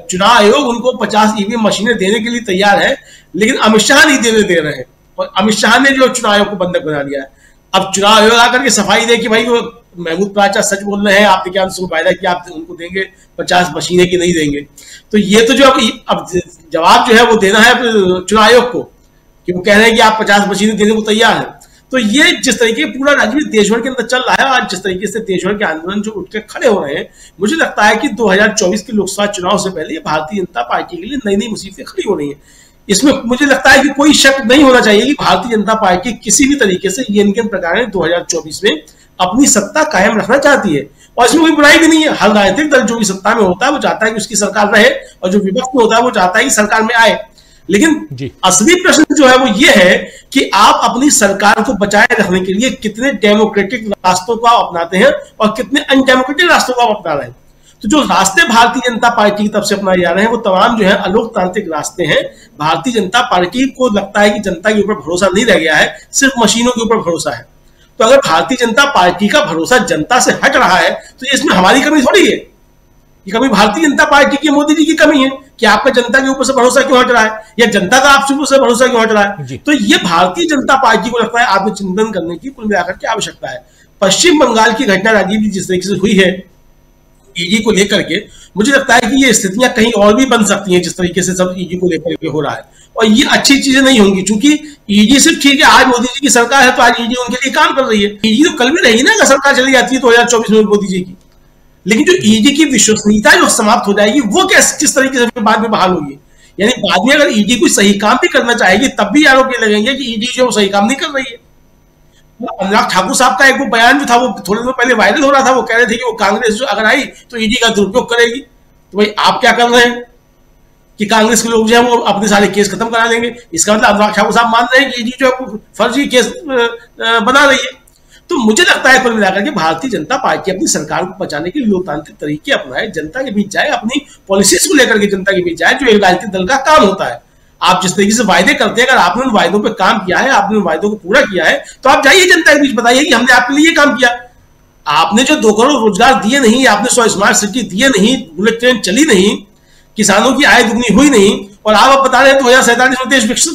S8: चुनाव आयोग उनको 50 ईवीएम मशीनें देने के लिए तैयार है, लेकिन अमित शाह नहीं देने दे रहे हैं, और अमित शाह ने जो चुनाव आयोग को बंधक बना दिया है। अब चुनाव आयोग आकर के सफाई दे कि भाई वो महमूद प्राचा सच बोल रहे हैं, आपने क्या उनको वायदा किया आप उनको देंगे 50 मशीनें की नहीं देंगे। तो ये तो जो अब जवाब जो है वो देना है चुनाव आयोग को कि वो कह रहे हैं कि आप 50 मशीनें देने को तैयार हैं। तो ये जिस तरीके पूरा राज्य देश भर के अंदर चल रहा है, आज जिस तरीके से देश भर के आंदोलन जो उठ के खड़े हो रहे हैं, मुझे लगता है कि 2024 के लोकसभा चुनाव से पहले भारतीय जनता पार्टी के लिए नई नई मुसीबतें खड़ी हो रही हैं। इसमें मुझे लगता है कि कोई शक नहीं होना चाहिए कि भारतीय जनता पार्टी किसी भी तरीके से ये इनके प्रकार 2024 में अपनी सत्ता कायम रखना चाहती है, और इसमें कोई बुराई भी नहीं है। हर राजनीतिक दल जो भी सत्ता में होता है वो चाहता है कि उसकी सरकार रहे, और जो विपक्ष में होता है वो चाहता है कि सरकार में आए। लेकिन असली प्रश्न जो है वो ये है कि आप अपनी सरकार को बचाए रखने के लिए कितने डेमोक्रेटिक रास्तों को आप अपनाते हैं और कितने अनडेमोक्रेटिक रास्तों को आप अपना रहे हैं। तो जो रास्ते भारतीय जनता पार्टी की तरफ से अपनाए जा रहे हैं वो तमाम जो है अलोकतांत्रिक रास्ते हैं। भारतीय जनता पार्टी को लगता है कि जनता के ऊपर भरोसा नहीं रह गया है, सिर्फ मशीनों के ऊपर भरोसा है। तो अगर भारतीय जनता पार्टी का भरोसा जनता से हट रहा है तो इसमें हमारी कमी थोड़ी है, ये कमी भारतीय जनता पार्टी की, मोदी जी की कमी है कि आपका जनता के ऊपर से भरोसा क्यों हट रहा है, या जनता का आपसे ऊपर से भरोसा क्यों हट रहा है। तो ये भारतीय जनता पार्टी को लगता है आपको चिंतन करने की कुल मिलाकर के आवश्यकता है। पश्चिम बंगाल की घटना राजीव जी जिस तरीके से हुई है ईडी को लेकर के, मुझे लगता है कि ये स्थितियां कहीं और भी बन सकती हैं जिस तरीके से सब ईडी को लेकर के हो रहा है, और ये अच्छी चीजें नहीं होंगी। क्योंकि ईडी सिर्फ ठीक है, आज मोदी जी की सरकार है तो आज ईडी उनके लिए काम कर रही है। ईडी तो कल भी रही ना, अगर सरकार चली जाती है 2024 में मोदी जी की, लेकिन जो ईडी की विश्वसनीयता जो समाप्त हो जाएगी वो किस तरीके से बाद में बहाल होगी। यानी बाद में अगर ईडी कोई सही काम भी करना चाहेगी तब भी आरोप ये लगेंगे कि ईडी जो सही काम नहीं कर रही है। अनुराग ठाकुर साहब का एक वो बयान जो था वो थोड़े दिन पहले वायरल हो रहा था, वो कह रहे थे कि वो कांग्रेस जो अगर आई तो ईडी का दुरुपयोग करेगी। तो भाई आप क्या कर रहे हैं कि कांग्रेस के लोग जो है वो अपने सारे केस खत्म करा लेंगे, इसका मतलब अनुराग ठाकुर साहब मान रहे हैं कि ईडी जो है फर्जी केस बना रही है। तो मुझे लगता है कुल मिलाकर के भारतीय जनता पार्टी अपनी सरकार को बचाने के लिए लोकतांत्रिक तरीके अपनाए, जनता के बीच जाए, अपनी पॉलिसीज को लेकर के जनता के बीच जाए, जो एक राजनीतिक दल का काम होता है। आप जिस तरीके से वायदे करते हैं, अगर आपने उन वायदों पे काम किया है, आपने उन वायदों को पूरा किया है, तो आप जाइए जनता के बीच बताइए कि हमने आपके लिए ये काम किया। आपने जो 2 करोड़ रोजगार दिए नहीं, आपने 100 स्मार्ट सिटी दिए नहीं, बुलेट ट्रेन चली नहीं, किसानों की आय दुगनी हुई नहीं, और आप बता रहे हैं 2047 में देश विकसित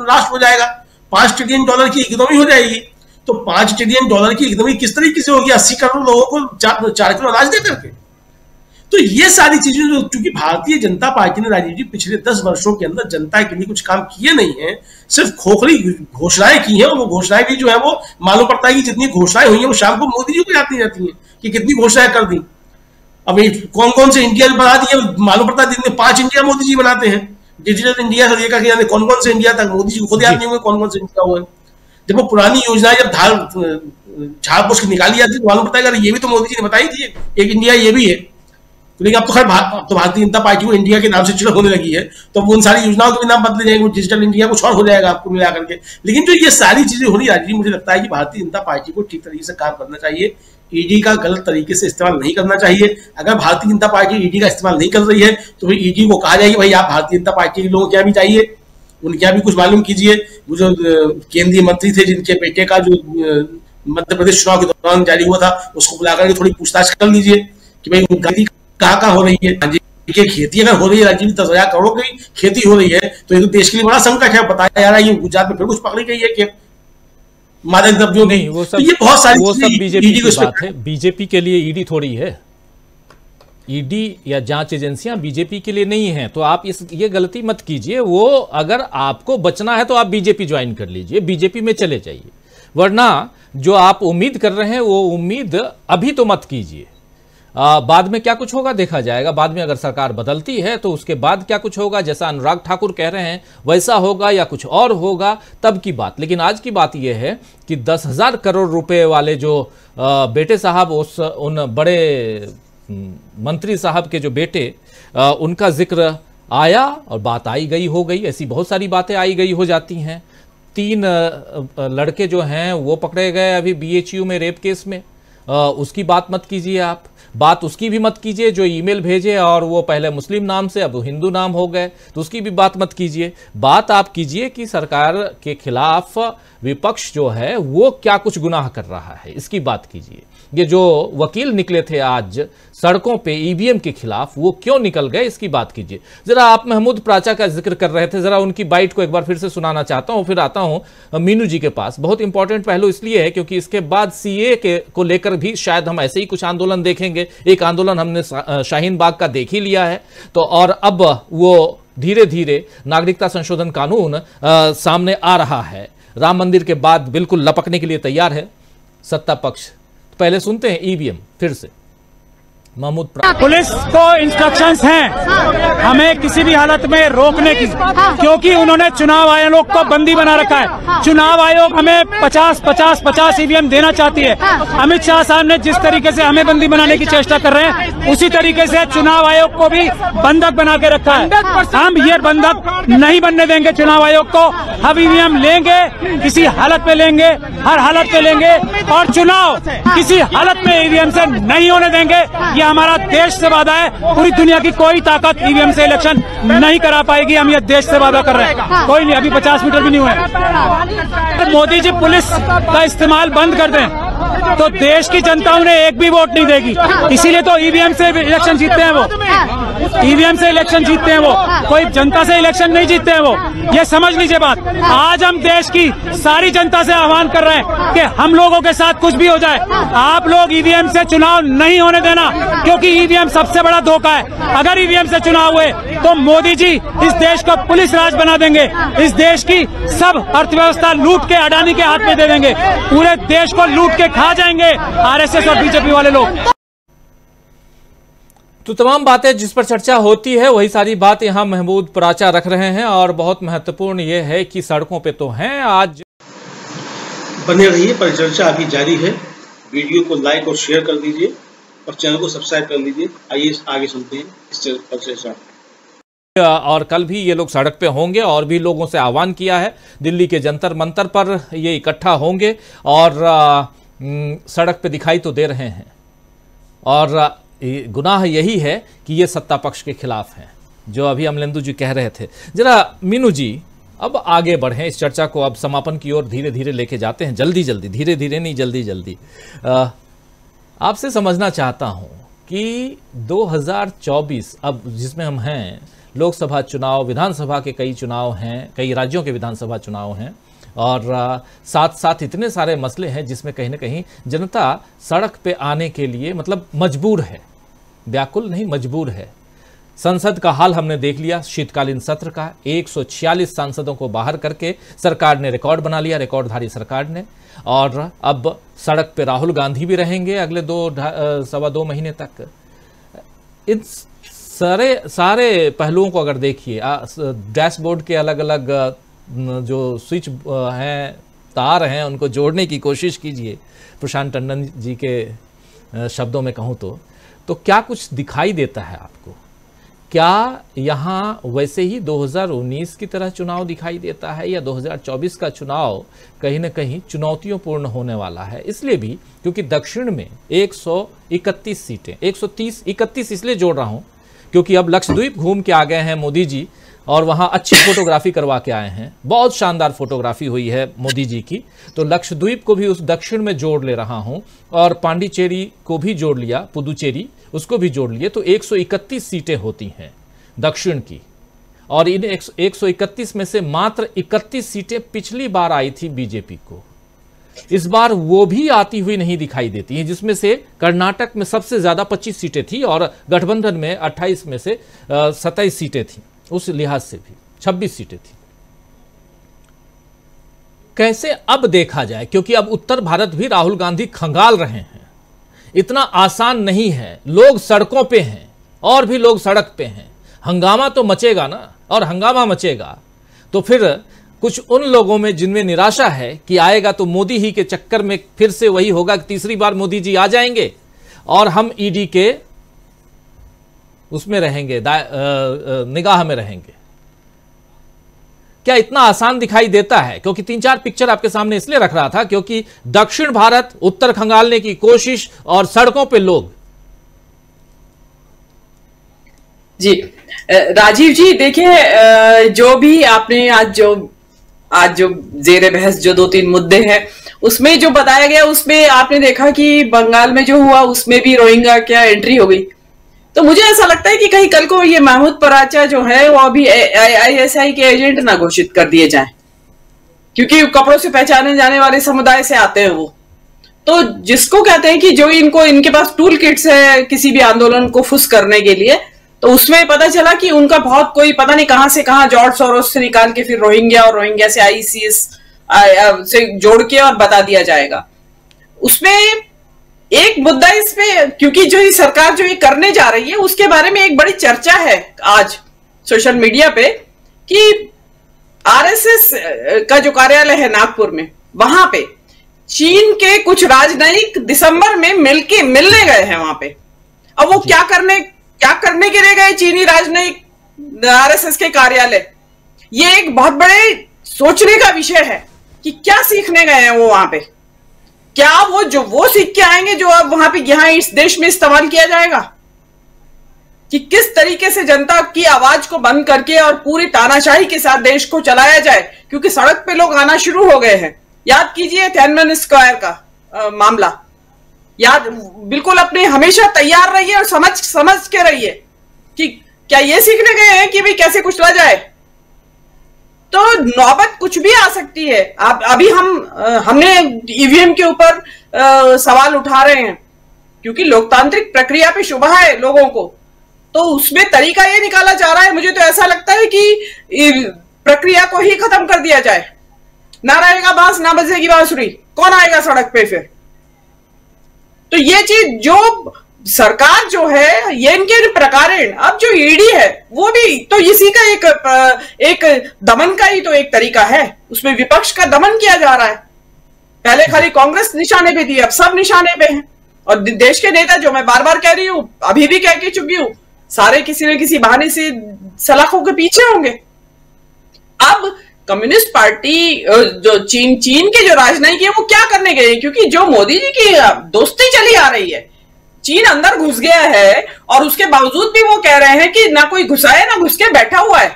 S8: राष्ट्र हो जाएगा, $5 ट्रिलियन की इकोनॉमी हो जाएगी। तो $5 ट्रिलियन की इकोनॉमी किस तरीके से होगी 80 करोड़ लोगों को 4 किलो अनाज दे करके? तो ये सारी चीजें जो, चूंकि भारतीय जनता पार्टी ने राजीव जी पिछले 10 वर्षों के अंदर जनता के लिए कुछ काम किए नहीं है, सिर्फ खोखली घोषणाएं की हैं, और वो घोषणाएं भी जो है वो मालूम पड़ता है कि जितनी घोषणाएं हुई हैं वो शाम को मोदी जी को याद नहीं जाती हैं कि कितनी घोषणाएं कर दी। अभी कौन कौन से इंडिया बना दिए मालूम पड़ता है, दिन में 5 इंडिया मोदी जी बनाते हैं। डिजिटल इंडिया से लेकर कौन कौन से इंडिया तक मोदी जी को खुद याद नहीं हुए कौन कौन से इंडिया हुए। जब वो पुरानी योजना जब झाड़ पोछ निकाली जाती है तो मालूम पड़ता है ये भी तो मोदी जी ने बताई थी, एक इंडिया ये भी है। लेकिन अब तो खैर भारतीय जनता पार्टी को इंडिया के नाम से चिढ़ होने लगी है, तो उन सारी योजनाओं के भी नाम बदले जाएंगे, डिजिटल इंडिया कुछ और हो जाएगा आपको मिला करके। लेकिन जो ये सारी चीजें हो रही है, मुझे लगता है कि भारतीय जनता पार्टी को ठीक तरीके से काम करना चाहिए, ईडी का गलत तरीके से इस्तेमाल नहीं करना चाहिए। अगर भारतीय जनता पार्टी ईडी का इस्तेमाल नहीं कर रही है तो फिर ईडी को कहा जाए कि भाई आप भारतीय जनता पार्टी के लोगों क्या भी चाहिए, उनके यहाँ भी कुछ मालूम कीजिए। वो जो केंद्रीय मंत्री थे जिनके बेटे का जो मध्य प्रदेश चुनाव के दौरान जारी हुआ था, उसको बुलाकर के थोड़ी पूछताछ कर लीजिए कि भाई उनकी कहाँ हो रही है। खेती अगर हो रही है, राज्य में 10,000 करोड़ की खेती हो रही है, तो ये तो देश के लिए बड़ा संकट है। बताया जा रहा है गुजरात में फिर कुछ पकड़ी गई है कि मादक द्रव्यों नहीं,
S2: वो सब
S8: तो ये बहुत सारी
S2: वो सब बीजेपी की बात है। बीजेपी के लिए ईडी थोड़ी है, ईडी या जांच एजेंसियां बीजेपी के लिए नहीं है। तो आप ये गलती मत कीजिए। वो अगर आपको बचना है तो आप बीजेपी ज्वाइन कर लीजिए, बीजेपी में चले जाइए, वरना जो आप उम्मीद कर रहे हैं वो उम्मीद अभी तो मत कीजिए। बाद में क्या कुछ होगा देखा जाएगा। बाद में अगर सरकार बदलती है तो उसके बाद क्या कुछ होगा, जैसा अनुराग ठाकुर कह रहे हैं वैसा होगा या कुछ और होगा, तब की बात। लेकिन आज की बात यह है कि 10,000 करोड़ रुपए वाले जो बेटे साहब, उन बड़े मंत्री साहब के जो बेटे, उनका जिक्र आया और बात आई गई हो गई। ऐसी बहुत सारी बातें आई गई हो जाती हैं। 3 लड़के जो हैं वो पकड़े गए अभी BHU में रेप केस में, उसकी बात मत कीजिए। आप बात उसकी भी मत कीजिए जो ईमेल भेजे और वो पहले मुस्लिम नाम से अब हिंदू नाम हो गए, तो उसकी भी बात मत कीजिए। बात आप कीजिए कि सरकार के खिलाफ विपक्ष जो है वो क्या कुछ गुनाह कर रहा है, इसकी बात कीजिए। ये जो वकील निकले थे आज सड़कों पे EVM के खिलाफ, वो क्यों निकल गए, इसकी बात कीजिए। जरा आप महमूद प्राचा का जिक्र कर रहे थे, जरा उनकी बाइट को एक बार फिर से सुनाना चाहता हूं, फिर आता हूं मीनू जी के पास। बहुत इंपॉर्टेंट पहलू इसलिए है क्योंकि इसके बाद CA को लेकर भी शायद हम ऐसे ही कुछ आंदोलन देखेंगे। एक आंदोलन हमने शाहीन बाग का देख ही लिया है, तो और अब वो धीरे धीरे नागरिकता संशोधन कानून सामने आ रहा है। राम मंदिर के बाद बिल्कुल लपकने के लिए तैयार है सत्ता पक्ष। पहले सुनते हैं EVM फिर से। महमूद
S4: पुलिस को इंस्ट्रक्शंस हैं हमें किसी भी हालत में रोकने की, क्योंकि उन्होंने चुनाव आयोग को बंदी बना रखा है। चुनाव आयोग हमें 50 EVM देना चाहती है। अमित शाह साहब ने जिस तरीके से हमें बंदी बनाने की चेष्टा कर रहे हैं, उसी तरीके से चुनाव आयोग को भी बंधक बना के रखा है। हम ये बंधक नहीं बनने देंगे चुनाव आयोग को। हम EVM लेंगे, किसी हालत में लेंगे, हर हालत में लेंगे, और चुनाव किसी हालत में EVM से नहीं होने देंगे। ये हमारा देश से वादा है। पूरी दुनिया की कोई ताकत EVM से इलेक्शन नहीं करा पाएगी। हम ये देश से वादा कर रहे हैं। कोई नहीं, अभी 50 मीटर भी नहीं हुए। मोदी जी पुलिस का इस्तेमाल बंद कर दें तो देश की जनता उन्हें एक भी वोट नहीं देगी। इसीलिए तो EVM से इलेक्शन जीतते हैं वो, EVM से इलेक्शन जीतते हैं वो, कोई जनता से इलेक्शन नहीं जीतते हैं वो। ये समझ लीजिए बात। आज हम देश की सारी जनता से आह्वान कर रहे हैं कि हम लोगों के साथ कुछ भी हो जाए, आप लोग EVM से चुनाव नहीं होने देना, क्योंकि EVM सबसे बड़ा धोखा है। अगर EVM से चुनाव हुए तो मोदी जी इस देश को पुलिस राज बना देंगे। इस देश की सब अर्थव्यवस्था लूट के अडानी के हाथ में दे देंगे। पूरे देश को लूट के खा जाएंगे RSS और BJP वाले लोग।
S2: तो तमाम बातें जिस पर चर्चा होती है वही सारी बात यहां महमूद प्राचा रख रहे हैं, और बहुत महत्वपूर्ण यह है कि सड़कों पे तो हैं आज।
S8: बने रहिए, परिचर्चा अभी जारी है। वीडियो को लाइक और शेयर कर दीजिए और चैनल को सब्सक्राइब कर लीजिए। आइए आगे सुनते हैं इस परिचर्चा।
S2: और कल भी ये लोग सड़क पे होंगे और भी लोगों से आह्वान किया है। दिल्ली के जंतर मंतर पर ये इकट्ठा होंगे और सड़क पे दिखाई तो दे रहे हैं। और गुनाह यही है कि ये सत्ता पक्ष के खिलाफ है, जो अभी अमलेंदु जी कह रहे थे। जरा मीनू जी अब आगे बढ़ें, इस चर्चा को अब समापन की ओर धीरे धीरे लेके जाते हैं। जल्दी जल्दी, धीरे धीरे नहीं, जल्दी जल्दी। आपसे समझना चाहता हूं कि 2024 अब जिसमें हम हैं, लोकसभा चुनाव, विधानसभा के कई चुनाव हैं, कई राज्यों के विधानसभा चुनाव हैं, और साथ साथ इतने सारे मसले हैं जिसमें कहीं ना कहीं जनता सड़क पे आने के लिए मतलब मजबूर है, व्याकुल नहीं मजबूर है। संसद का हाल हमने देख लिया, शीतकालीन सत्र का 146 सांसदों को बाहर करके सरकार ने रिकॉर्ड बना लिया, रिकॉर्डधारी सरकार ने। और अब सड़क पे राहुल गांधी भी रहेंगे अगले 2-2.25 महीने तक। इन सारे पहलुओं को अगर देखिए, डैशबोर्ड के अलग अलग जो स्विच हैं, तार हैं, उनको जोड़ने की कोशिश कीजिए, प्रशांत टंडन जी के शब्दों में कहूँ तो क्या कुछ दिखाई देता है आपको? क्या यहाँ वैसे ही 2019 की तरह चुनाव दिखाई देता है, या 2024 का चुनाव कहीं ना कहीं चुनौतियों होने वाला है? इसलिए भी क्योंकि दक्षिण में 131 सीटें, 131 इसलिए जोड़ रहा हूँ क्योंकि अब लक्षद्वीप घूम के आ गए हैं मोदी जी, और वहाँ अच्छी फोटोग्राफी करवा के आए हैं, बहुत शानदार फोटोग्राफी हुई है मोदी जी की। तो लक्षद्वीप को भी उस दक्षिण में जोड़ ले रहा हूँ, और पांडिचेरी को भी जोड़ लिया, पुदुचेरी उसको भी जोड़ लिए, तो 131 सीटें होती हैं दक्षिण की। और इन 131 में से मात्र 31 सीटें पिछली बार आई थी बीजेपी को, इस बार वो भी आती हुई नहीं दिखाई देती हैं, जिसमें से कर्नाटक में सबसे ज्यादा 25 सीटें थी, और गठबंधन में 28 में से 27 सीटें थी, उस लिहाज से भी 26 सीटें थी। कैसे अब देखा जाए, क्योंकि अब उत्तर भारत भी राहुल गांधी खंगाल रहे हैं, इतना आसान नहीं है, लोग सड़कों पे हैं, और भी लोग सड़क पे हैं, हंगामा तो मचेगा ना, और हंगामा मचेगा तो फिर कुछ उन लोगों में जिनमें निराशा है कि आएगा तो मोदी ही के चक्कर में फिर से वही होगा कि तीसरी बार मोदी जी आ जाएंगे और हम ईडी के उसमें रहेंगे, निगाह में रहेंगे। क्या इतना आसान दिखाई देता है? क्योंकि 3-4 पिक्चर आपके सामने इसलिए रख रहा था क्योंकि दक्षिण भारत उत्तर खंगालने की कोशिश और सड़कों पे लोग।
S5: जी राजीव जी, देखिए जो भी आपने आज जो जेरे बहस जो 2-3 मुद्दे हैं उसमें जो बताया गया, उसमें आपने देखा कि बंगाल में जो हुआ उसमें भी रोहिंग्या क्या एंट्री हो गई। तो मुझे ऐसा लगता है कि कहीं कल को ये महमूद पराचा जो है वो अभी ISI के एजेंट ना घोषित कर दिए जाएं, क्योंकि कपड़ों से पहचाने जाने वाले समुदाय से आते हैं वो। तो जिसको कहते हैं कि जो इनके पास टूल किट्स है किसी भी आंदोलन को फुस करने के लिए, तो उसमें पता चला कि उनका बहुत कोई पता नहीं कहां से कहां जॉर्ज सोरोस से निकाल के फिर रोहिंग्या और रोहिंग्या से ICS से जोड़ के और बता दिया जाएगा। उसमें एक मुद्दा इसमें, क्योंकि जो ये सरकार जो ये करने जा रही है उसके बारे में एक बड़ी चर्चा है आज सोशल मीडिया पे कि RSS का जो कार्यालय है नागपुर में, वहां पे चीन के कुछ राजनयिक दिसंबर में मिलने गए हैं वहां पे। अब वो क्या करने के लिए गए चीनी राजनयिक RSS के कार्यालय, ये एक बहुत बड़े सोचने का विषय है कि क्या सीखने गए हैं वो वहां पे। क्या वो सीख के आएंगे जो अब वहां पे यहां इस देश में इस्तेमाल किया जाएगा, कि किस तरीके से जनता की आवाज को बंद करके और पूरी तानाशाही के साथ देश को चलाया जाए, क्योंकि सड़क पे लोग आना शुरू हो गए हैं। याद कीजिए तियाननमेन स्क्वायर का मामला, याद बिल्कुल अपने हमेशा तैयार रहिए और समझ के रहिए कि क्या ये सीखने गए हैं कि भाई कैसे कुचला जाए। तो नौबत कुछ भी आ सकती है। अभी हमने EVM के ऊपर सवाल उठा रहे हैं क्योंकि लोकतांत्रिक प्रक्रिया पे शुबह है लोगों को, तो उसमें तरीका ये निकाला जा रहा है। मुझे तो ऐसा लगता है कि प्रक्रिया को ही खत्म कर दिया जाए, ना रहेगा बांस ना बजेगी बांसुरी, कौन आएगा सड़क पे फिर। तो ये चीज जो सरकार जो है ये इनके प्रकारेण, अब जो ईडी है वो भी तो इसी का एक दमन का ही तो एक तरीका है, उसमें विपक्ष का दमन किया जा रहा है। पहले खाली कांग्रेस निशाने पे थी, अब सब निशाने पे हैं। और देश के नेता, जो मैं बार बार कह रही हूं, अभी भी कह के चुकी हूं, सारे किसी न किसी बहाने से सलाखों के पीछे होंगे। अब कम्युनिस्ट पार्टी जो चीन के जो राजनयिक है वो क्या करने गए, क्योंकि जो मोदी जी की दोस्ती चली आ रही है, चीन अंदर घुस गया है और उसके बावजूद भी वो कह रहे हैं कि ना कोई घुसाए ना घुस के बैठा हुआ है।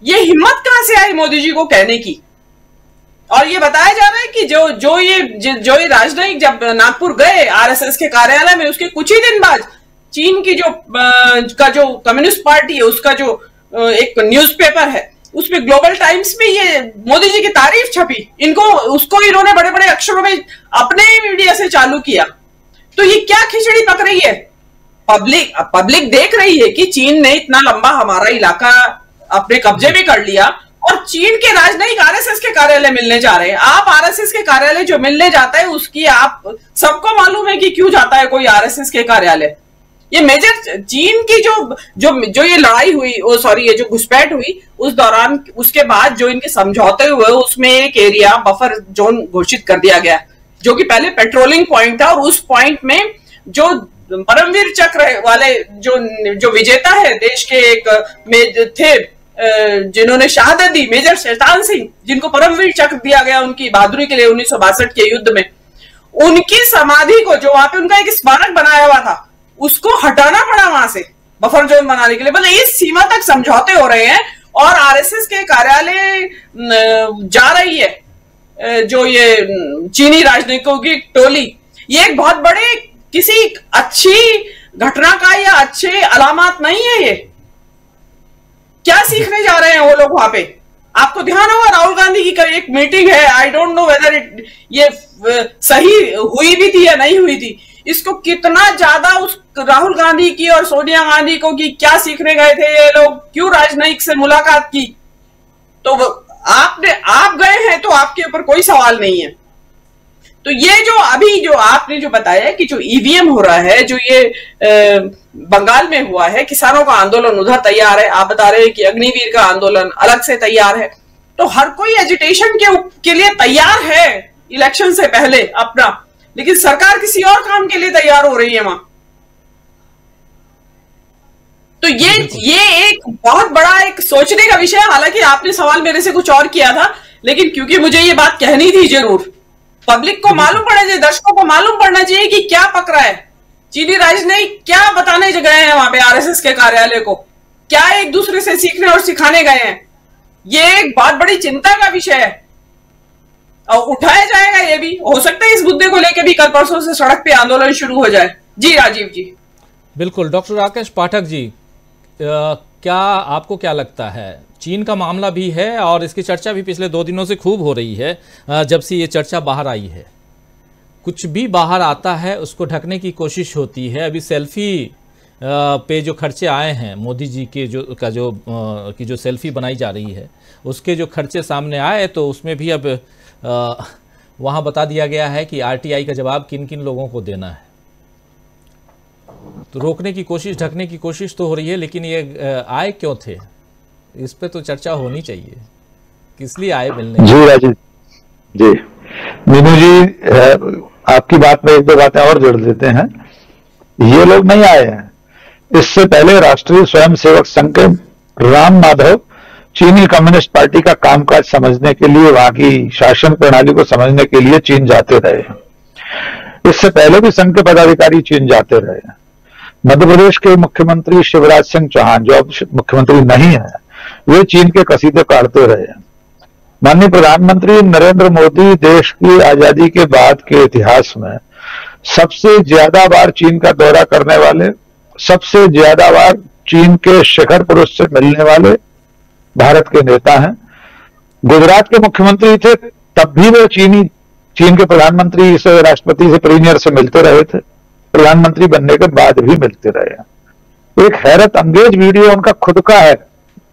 S5: ये हिम्मत कहां से आई मोदी जी को कहने की। और ये बताया जा रहा है कि जो ये राजनयिक जब नागपुर गए RSS के कार्यालय में, उसके कुछ ही दिन बाद चीन की जो कम्युनिस्ट पार्टी है उसका जो एक न्यूज़पेपर है, उसमें ग्लोबल टाइम्स में ये मोदी जी की तारीफ छपी, उसको इन्होंने बड़े बड़े अक्षरों में अपने मीडिया से चालू किया। तो ये क्या खिचड़ी पक रही है? पब्लिक देख रही है कि चीन ने इतना लंबा हमारा इलाका अपने कब्जे में कर लिया और चीन के राजनयिक आरएसएस के कार्यालय मिलने जा रहे हैं। आप आरएसएस के कार्यालय जो मिलने जाता है उसकी आप सबको मालूम है कि क्यों जाता है कोई आरएसएस के कार्यालय। ये मेजर चीन की जो ये लड़ाई हुई, ये जो घुसपैठ हुई उस दौरान, उसके बाद जो इनके समझौते हुए उसमें एक एरिया बफर जोन घोषित कर दिया गया, जो कि पहले पेट्रोलिंग पॉइंट था। और उस पॉइंट में जो परमवीर चक्र वाले जो विजेता है देश के एक में थे, जिन्होंने शहादत दी, मेजर शैतान सिंह, जिनको परमवीर चक्र दिया गया उनकी बहादुरी के लिए 1962 के युद्ध में, उनकी समाधि को, जो वहां पे उनका एक स्मारक बनाया हुआ था, उसको हटाना पड़ा वहां से बफर जोन बनाने के लिए। मतलब इस सीमा तक समझौते हो रहे हैं और आरएसएस के कार्यालय जा रही है जो ये चीनी राजनयिकों की टोली। ये एक बहुत बड़े किसी अच्छी घटना का या अच्छे अलामत नहीं है। ये क्या सीखने जा रहे हैं वो लोग वहां पे? आपको ध्यान होगा राहुल गांधी की एक मीटिंग है, आई डोंट नो वेदर ये सही हुई भी थी या नहीं हुई थी। इसको कितना ज्यादा उस राहुल गांधी की और सोनिया गांधी को कि क्या सीखने गए थे ये लोग, क्यों राजनयिक से मुलाकात की? तो आप गए हैं तो आपके ऊपर कोई सवाल नहीं है। तो ये जो अभी जो आपने जो बताया कि जो ईवीएम हो रहा है, जो ये बंगाल में हुआ है, किसानों का आंदोलन उधर तैयार है, आप बता रहे हैं कि अग्निवीर का आंदोलन अलग से तैयार है, तो हर कोई एजिटेशन के लिए तैयार है इलेक्शन से पहले अपना, लेकिन सरकार किसी और काम के लिए तैयार हो रही है वहां। तो ये एक बहुत बड़ा एक सोचने का विषय है। हालांकि आपने सवाल मेरे से कुछ और किया था, लेकिन क्योंकि मुझे ये बात कहनी थी जरूर, पब्लिक को मालूम पड़ना चाहिए, दर्शकों को मालूम पड़ना चाहिए कि क्या पक रहा है। चीनी राजनयिक क्या बताने गए हैं वहां पे आरएसएस के कार्यालय को, क्या एक दूसरे से सीखने और सिखाने गए हैं? ये एक बहुत बड़ी चिंता का विषय है और उठाया जाएगा। ये भी हो सकता है इस मुद्दे को लेकर भी कल परसों से सड़क पे आंदोलन शुरू हो जाए। जी राजीव जी।
S2: बिल्कुल। डॉक्टर राकेश पाठक जी, क्या आपको क्या लगता है, चीन का मामला भी है और इसकी चर्चा भी पिछले 2 दिनों से खूब हो रही है, जब से ये चर्चा बाहर आई है, कुछ भी बाहर आता है उसको ढकने की कोशिश होती है। अभी सेल्फी पे जो खर्चे आए हैं मोदी जी के जो सेल्फी बनाई जा रही है उसके जो खर्चे सामने आए, तो उसमें भी अब वहाँ बता दिया गया है कि आरटीआई का जवाब किन किन लोगों को देना है। तो रोकने की कोशिश, ढकने की कोशिश तो हो रही है, लेकिन ये आए क्यों थे, इस पे तो चर्चा होनी चाहिए, किस लिए आए मिलने।
S6: जी राजीव जी, मीनू जी, आपकी बात में 1-2 बातें और जोड़ देते हैं। ये लोग नहीं आए हैं, इससे पहले राष्ट्रीय स्वयंसेवक संघ के राम माधव चीनी कम्युनिस्ट पार्टी का कामकाज समझने के लिए, वहां की शासन प्रणाली को समझने के लिए चीन जाते रहे। इससे पहले भी संघ के पदाधिकारी चीन जाते रहे। मध्य प्रदेश के मुख्यमंत्री शिवराज सिंह चौहान, जो अब मुख्यमंत्री नहीं है, वे चीन के कसीदे काटते रहे। माननीय प्रधानमंत्री नरेंद्र मोदी देश की आजादी के बाद के इतिहास में सबसे ज्यादा बार चीन का दौरा करने वाले, सबसे ज्यादा बार चीन के शिखर पुरुष से मिलने वाले भारत के नेता हैं। गुजरात के मुख्यमंत्री थे तब भी वे चीन के प्रधानमंत्री से, राष्ट्रपति से, प्रीमियर से मिलते रहे थे, प्रधानमंत्री बनने के बाद भी मिलते रहे। एक हैरत अंगेज वीडियो उनका खुद का है,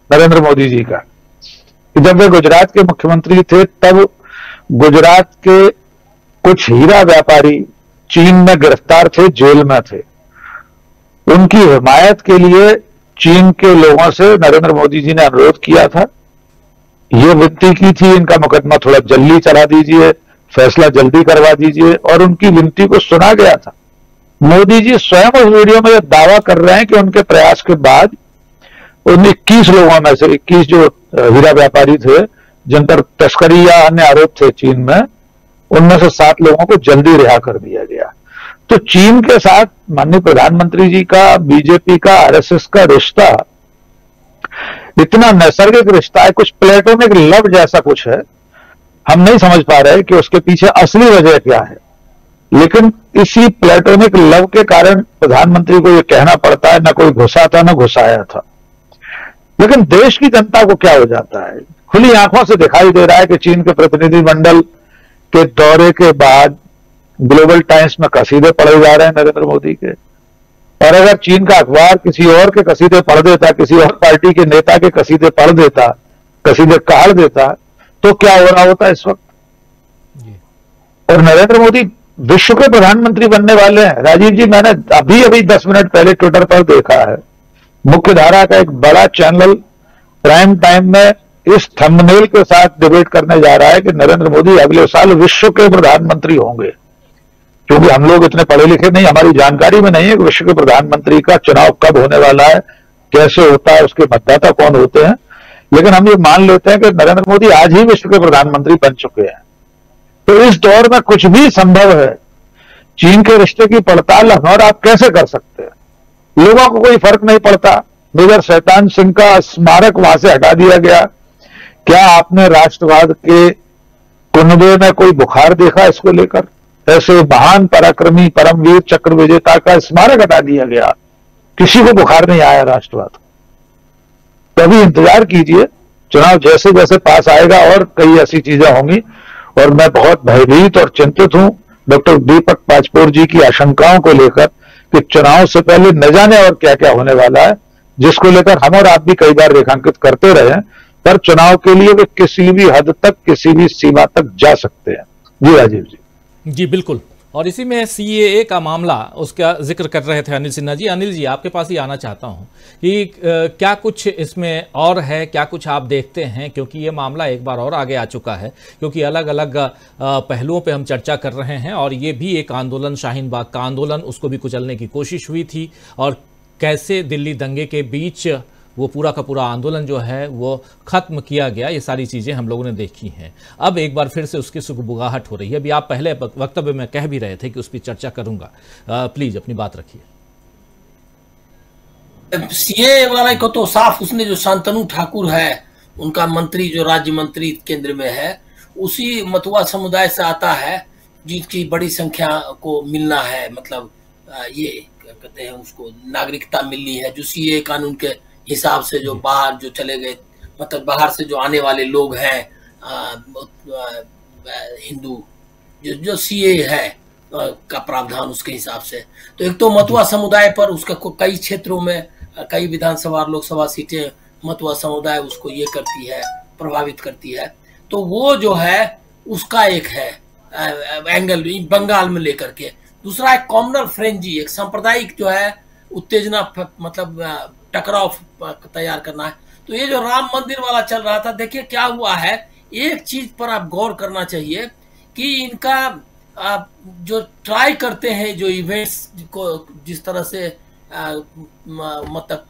S6: नरेंद्र मोदी जी का, कि जब वे गुजरात के मुख्यमंत्री थे तब गुजरात के कुछ हीरा व्यापारी चीन में गिरफ्तार थे, जेल में थे। उनकी हिमायत के लिए चीन के लोगों से नरेंद्र मोदी जी ने अनुरोध किया था, ये विनती की थी, इनका मुकदमा थोड़ा जल्दी चला दीजिए, फैसला जल्दी करवा दीजिए, और उनकी विनती को सुना गया था। मोदी जी स्वयं उस वीडियो में दावा कर रहे हैं कि उनके प्रयास के बाद उन 21 लोगों में से 21 जो हीरा व्यापारी थे जिन पर तस्करी या अन्य आरोप थे चीन में, उनमें से 7 लोगों को जल्दी रिहा कर दिया गया। तो चीन के साथ माननीय प्रधानमंत्री जी का, बीजेपी का, आरएसएस का रिश्ता इतना नैसर्गिक रिश्ता है, कुछ प्लेटोनिक लव जैसा कुछ है। हम नहीं समझ पा रहे कि उसके पीछे असली वजह क्या है। लेकिन इसी प्लेटोनिक लव के कारण प्रधानमंत्री को यह कहना पड़ता है, न कोई घुसा था न घुसाया था। लेकिन देश की जनता को क्या हो जाता है, खुली आंखों से दिखाई दे रहा है कि चीन के प्रतिनिधिमंडल के दौरे के बाद ग्लोबल टाइम्स में कसीदे पढ़े जा रहे हैं नरेंद्र मोदी के, और अगर चीन का अखबार किसी और के कसीदे पढ़ देता, किसी और पार्टी के नेता के कसीदे पढ़ देता, कसीदे काढ़ देता, तो क्या हो रहा होता इस वक्त। और नरेंद्र मोदी विश्व के प्रधानमंत्री बनने वाले हैं। राजीव जी, मैंने अभी 10 मिनट पहले ट्विटर पर देखा है, मुख्य धारा का एक बड़ा चैनल प्राइम टाइम में इस थंबनेल के साथ डिबेट करने जा रहा है कि नरेंद्र मोदी अगले साल विश्व के प्रधानमंत्री होंगे। क्योंकि हम लोग इतने पढ़े लिखे नहीं, हमारी जानकारी में नहीं है कि विश्व के प्रधानमंत्री का चुनाव कब होने वाला है, कैसे होता है, उसके मतदाता कौन होते हैं। लेकिन हम ये मान लेते हैं कि नरेंद्र मोदी आज ही विश्व के प्रधानमंत्री बन चुके हैं। तो इस दौर में कुछ भी संभव है। चीन के रिश्ते की पड़ताल हम और आप कैसे कर सकते हैं? लोगों को कोई फर्क नहीं पड़ता। मेजर शैतान सिंह का स्मारक वहां से हटा दिया गया। क्या आपने राष्ट्रवाद के कुनबे में कोई बुखार देखा इसको लेकर? ऐसे महान पराक्रमी परमवीर चक्र विजेता का स्मारक हटा दिया गया, किसी को बुखार नहीं आया राष्ट्रवाद। तो अभी इंतजार कीजिए, चुनाव जैसे जैसे पास आएगा और कई ऐसी चीजें होंगी। और मैं बहुत भयभीत और चिंतित हूं डॉक्टर दीपक पाचपोर जी की आशंकाओं को लेकर कि चुनाव से पहले न जाने और क्या क्या होने वाला है, जिसको लेकर हम और आप भी कई बार रेखांकित करते रहे। पर चुनाव के लिए वे किसी भी हद तक, किसी भी सीमा तक जा सकते हैं। जी राजीव जी।
S2: जी बिल्कुल। और इसी में सीएए का मामला, उसका जिक्र कर रहे थे अनिल सिन्हा जी। अनिल जी, आपके पास ही आना चाहता हूं कि क्या कुछ इसमें और है, क्या कुछ आप देखते हैं, क्योंकि ये मामला एक बार और आगे आ चुका है, क्योंकि अलग अलग पहलुओं पे हम चर्चा कर रहे हैं। और ये भी एक आंदोलन, शाहीन बाग का आंदोलन, उसको भी कुचलने की कोशिश हुई थी, और कैसे दिल्ली दंगे के बीच वो पूरा का पूरा आंदोलन जो है वो खत्म किया गया, ये सारी चीज़ें हम लोगों ने देखी हैं। अब एक बार फिर से उसकी सुगबुगाहट हो रही है। अभी आप पहले वक्तव्य में कह भी रहे थे कि उस पर चर्चा करूंगा, प्लीज अपनी बात रखिए।
S9: सीए वाले को तो साफ, उसने जो शांतनु ठाकुर है उनका मंत्री, जो राज्य मंत्री केंद्र में है, उसी मतुआ समुदाय से आता है जिसकी बड़ी संख्या को मिलना है, मतलब ये कहते हैं उसको नागरिकता मिलनी है, जो सीए कानून के हिसाब से जो बाहर जो चले गए, मतलब बाहर से जो आने वाले लोग हैं हिंदू, जो सीए है का प्रावधान उसके हिसाब से। तो एक तो मतुआ समुदाय पर उसका कई क्षेत्रों में, कई विधानसभा और लोकसभा सीटें मतुआ समुदाय उसको ये करती है, प्रभावित करती है। तो वो जो है उसका एक है एंगल बंगाल में लेकर के। दूसरा एक कॉमनल फ्रेंजी, एक सांप्रदायिक जो है उत्तेजना, मतलब टकराव तैयार करना है। तो ये जो राम मंदिर वाला चल रहा था, देखिए क्या हुआ है, एक चीज पर आप गौर करना चाहिए कि इनका जो ट्राई करते हैं, जो इवेंट्स को जिस तरह से मतलब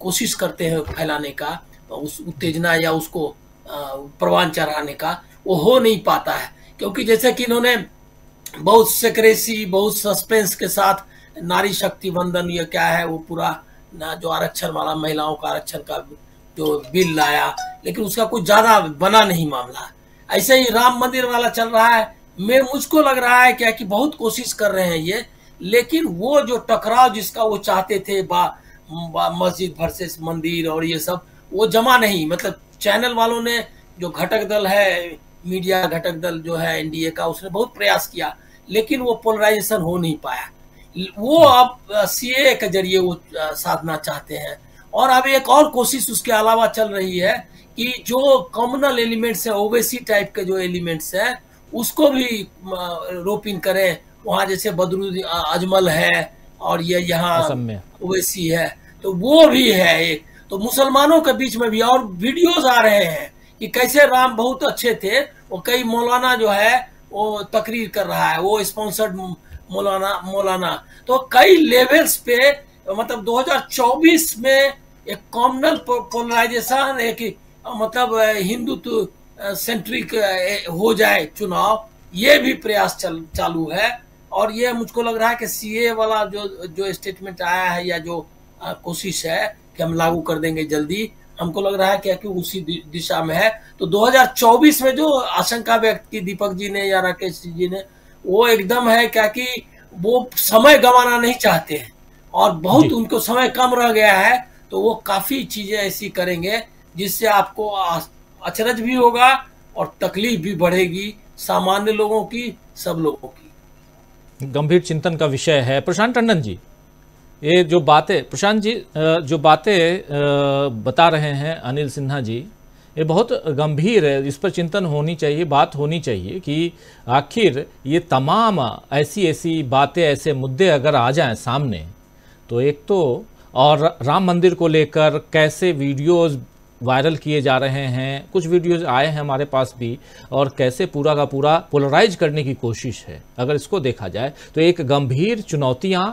S9: कोशिश करते हैं फैलाने का, उस उत्तेजना या उसको प्रवान चढ़ाने का, वो हो नहीं पाता है। क्योंकि जैसे कि इन्होंने बहुत सेक्रेसी, बहुत सस्पेंस के साथ नारी शक्ति वंदन, ये क्या है वो पूरा ना, जो आरक्षण वाला, महिलाओं का आरक्षण का जो बिल लाया, लेकिन उसका कुछ ज्यादा बना नहीं मामला। ऐसे ही राम मंदिर वाला चल रहा है। मुझको लग रहा है क्या कि बहुत कोशिश कर रहे हैं ये, लेकिन वो जो टकराव जिसका वो चाहते थे, मस्जिद वर्सेस मंदिर और ये सब, वो जमा नहीं। मतलब चैनल वालों ने, जो घटक दल है, मीडिया घटक दल जो है एनडीए का, उसने बहुत प्रयास किया, लेकिन वो पोलराइजेशन हो नहीं पाया। वो अब सीए के जरिए वो साधना चाहते हैं। और अब एक और कोशिश उसके अलावा चल रही है कि जो कॉमनल एलिमेंट्स है, ओवैसी टाइप के जो एलिमेंट्स हैं, उसको भी रोप इन करें। वहाँ जैसे बदरुद्दीन अजमल है और ये यहाँ ओवैसी है, तो वो भी है एक। तो मुसलमानों के बीच में भी और वीडियोज आ रहे हैं कि कैसे राम बहुत अच्छे थे। वो कई मौलाना जो है वो तकरीर कर रहा है, वो स्पॉन्सर्ड मौलाना। तो कई लेवल्स पे, मतलब 2024 में एक कॉमनल पोलराइजेशन, एक मतलब हिंदुत्व सेंट्रिक हो जाए चुनाव, ये भी प्रयास चालू है। और ये मुझको लग रहा है कि सीए वाला जो स्टेटमेंट आया है, या जो कोशिश है कि हम लागू कर देंगे जल्दी, हमको लग रहा है कि उसी दिशा में है। तो 2024 में जो आशंका व्यक्त की दीपक जी ने या राकेश जी ने, वो एकदम है क्या कि वो समय गंवाना नहीं चाहते हैं और बहुत उनको समय कम रह गया है, तो वो काफी चीजें ऐसी करेंगे जिससे आपको अचरज भी होगा और तकलीफ भी बढ़ेगी, सामान्य लोगों की, सब लोगों की।
S2: गंभीर चिंतन का विषय है। प्रशांत टंडन जी, ये जो बातें प्रशांत जी जो बातें बता रहे हैं अनिल सिन्हा जी, ये बहुत गंभीर है, इस पर चिंतन होनी चाहिए, बात होनी चाहिए कि आखिर ये तमाम ऐसी बातें, ऐसे मुद्दे अगर आ जाएं सामने, तो एक तो और राम मंदिर को लेकर कैसे वीडियोस वायरल किए जा रहे हैं, कुछ वीडियोस आए हैं हमारे पास भी, और कैसे पूरा का पूरा पोलराइज करने की कोशिश है। अगर इसको देखा जाए तो एक गंभीर चुनौतियां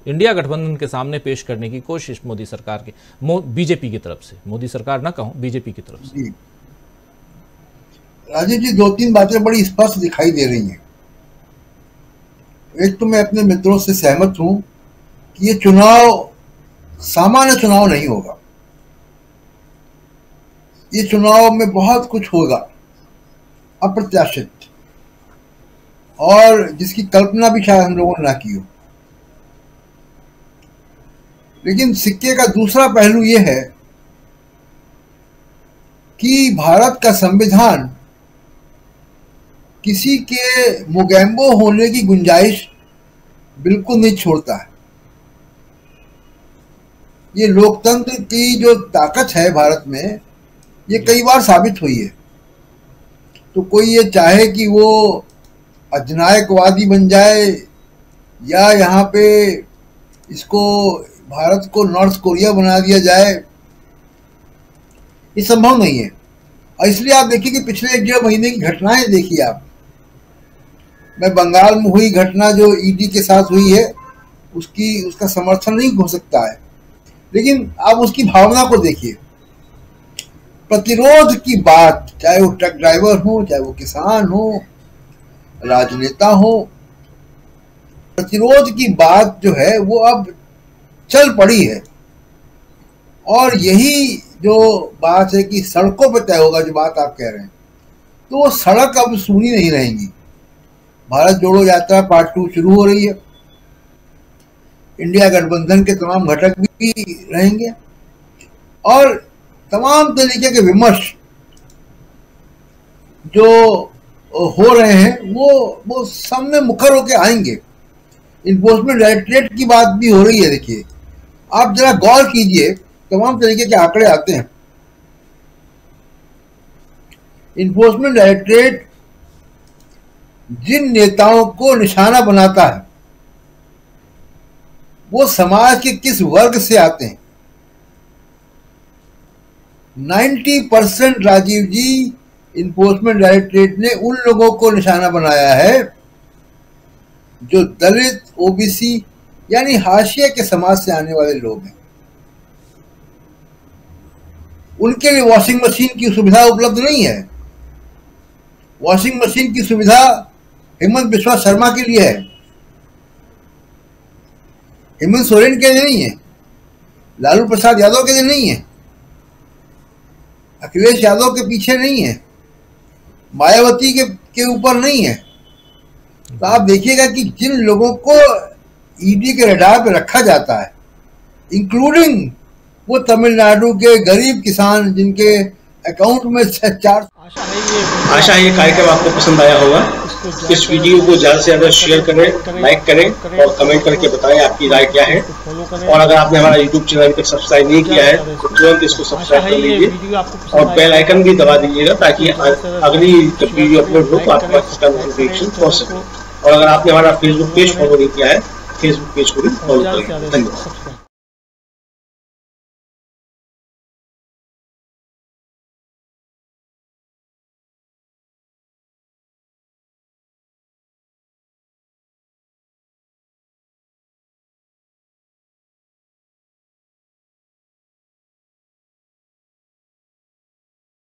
S2: इंडिया गठबंधन के सामने पेश करने की कोशिश मोदी सरकार की, बीजेपी की तरफ से, मोदी सरकार ना कहूं, बीजेपी की तरफ से।
S7: राजीव जी, 2-3 बातें बड़ी स्पष्ट दिखाई दे रही हैं। एक तो मैं अपने मित्रों से सहमत हूं कि ये चुनाव सामान्य चुनाव नहीं होगा, ये चुनाव में बहुत कुछ होगा अप्रत्याशित, और जिसकी कल्पना भी शायद हम लोगों ने ना की हो। लेकिन सिक्के का दूसरा पहलू यह है कि भारत का संविधान किसी के मुगैम्बो होने की गुंजाइश बिल्कुल नहीं छोड़ता है। ये लोकतंत्र की जो ताकत है भारत में, ये कई बार साबित हुई है। तो कोई ये चाहे कि वो अधिनायकवादी बन जाए या यहाँ पे इसको भारत को नॉर्थ कोरिया बना दिया जाए, ये संभव नहीं है। और इसलिए आप देखिए कि पिछले 1-1.5 महीने की घटनाएं देखिए आप। मैं बंगाल में हुई घटना जो ईडी के साथ हुई है, उसका समर्थन नहीं हो सकता है, लेकिन आप उसकी भावना को देखिए। प्रतिरोध की बात, चाहे वो ट्रक ड्राइवर हो, चाहे वो किसान हो, राजनेता हो, प्रतिरोध की बात जो है वो अब चल पड़ी है। और यही जो बात है कि सड़कों पर तय होगा, जो बात आप कह रहे हैं, तो वो सड़क अब सूनी नहीं रहेंगी। भारत जोड़ो यात्रा पार्ट 2 शुरू हो रही है, इंडिया गठबंधन के तमाम घटक भी रहेंगे और तमाम तरीके के विमर्श जो हो रहे हैं वो सामने मुखर होके आएंगे। इन्फोर्समेंट डायरेक्टरेट की बात भी हो रही है। देखिए, आप जरा गौर कीजिए, तमाम तरीके के आंकड़े आते हैं। इन्फोर्समेंट डायरेक्टरेट जिन नेताओं को निशाना बनाता है वो समाज के किस वर्ग से आते हैं। 90% राजीव जी, इन्फोर्समेंट डायरेक्टरेट ने उन लोगों को निशाना बनाया है जो दलित, ओबीसी यानी हाशिए के समाज से आने वाले लोग हैं। उनके लिए वॉशिंग मशीन की सुविधा उपलब्ध नहीं है। वॉशिंग मशीन की सुविधा हेमंत बिस्वा शर्मा के लिए है, हेमंत सोरेन के लिए नहीं है, लालू प्रसाद यादव के लिए नहीं है, अखिलेश यादव के पीछे नहीं है, मायावती के ऊपर नहीं है। तो आप देखिएगा कि जिन लोगों को ईडी के रडार पे रखा जाता है, इंक्लूडिंग वो तमिलनाडु के गरीब किसान जिनके अकाउंट में 4।
S8: आशा है ये कार्यक्रम आपको पसंद आया होगा। इस वीडियो को ज्यादा से ज्यादा शेयर करें, लाइक करें और कमेंट करके बताएं आपकी राय क्या है। और अगर आपने हमारा यूट्यूब चैनल तक सब्सक्राइब नहीं किया है तो तुरंत इसको सब्सक्राइब कर लीजिए और बेल आइकन भी दबा दीजिएगा ताकि अगली वीडियो अपलोड हो तो आपके पास इसका नोटिफिकेशन पहुंच सके। और अगर आपने हमारा फेसबुक पेज फॉलो नहीं किया है, फेसबुक पेज को भी फॉलो करें। धन्यवाद।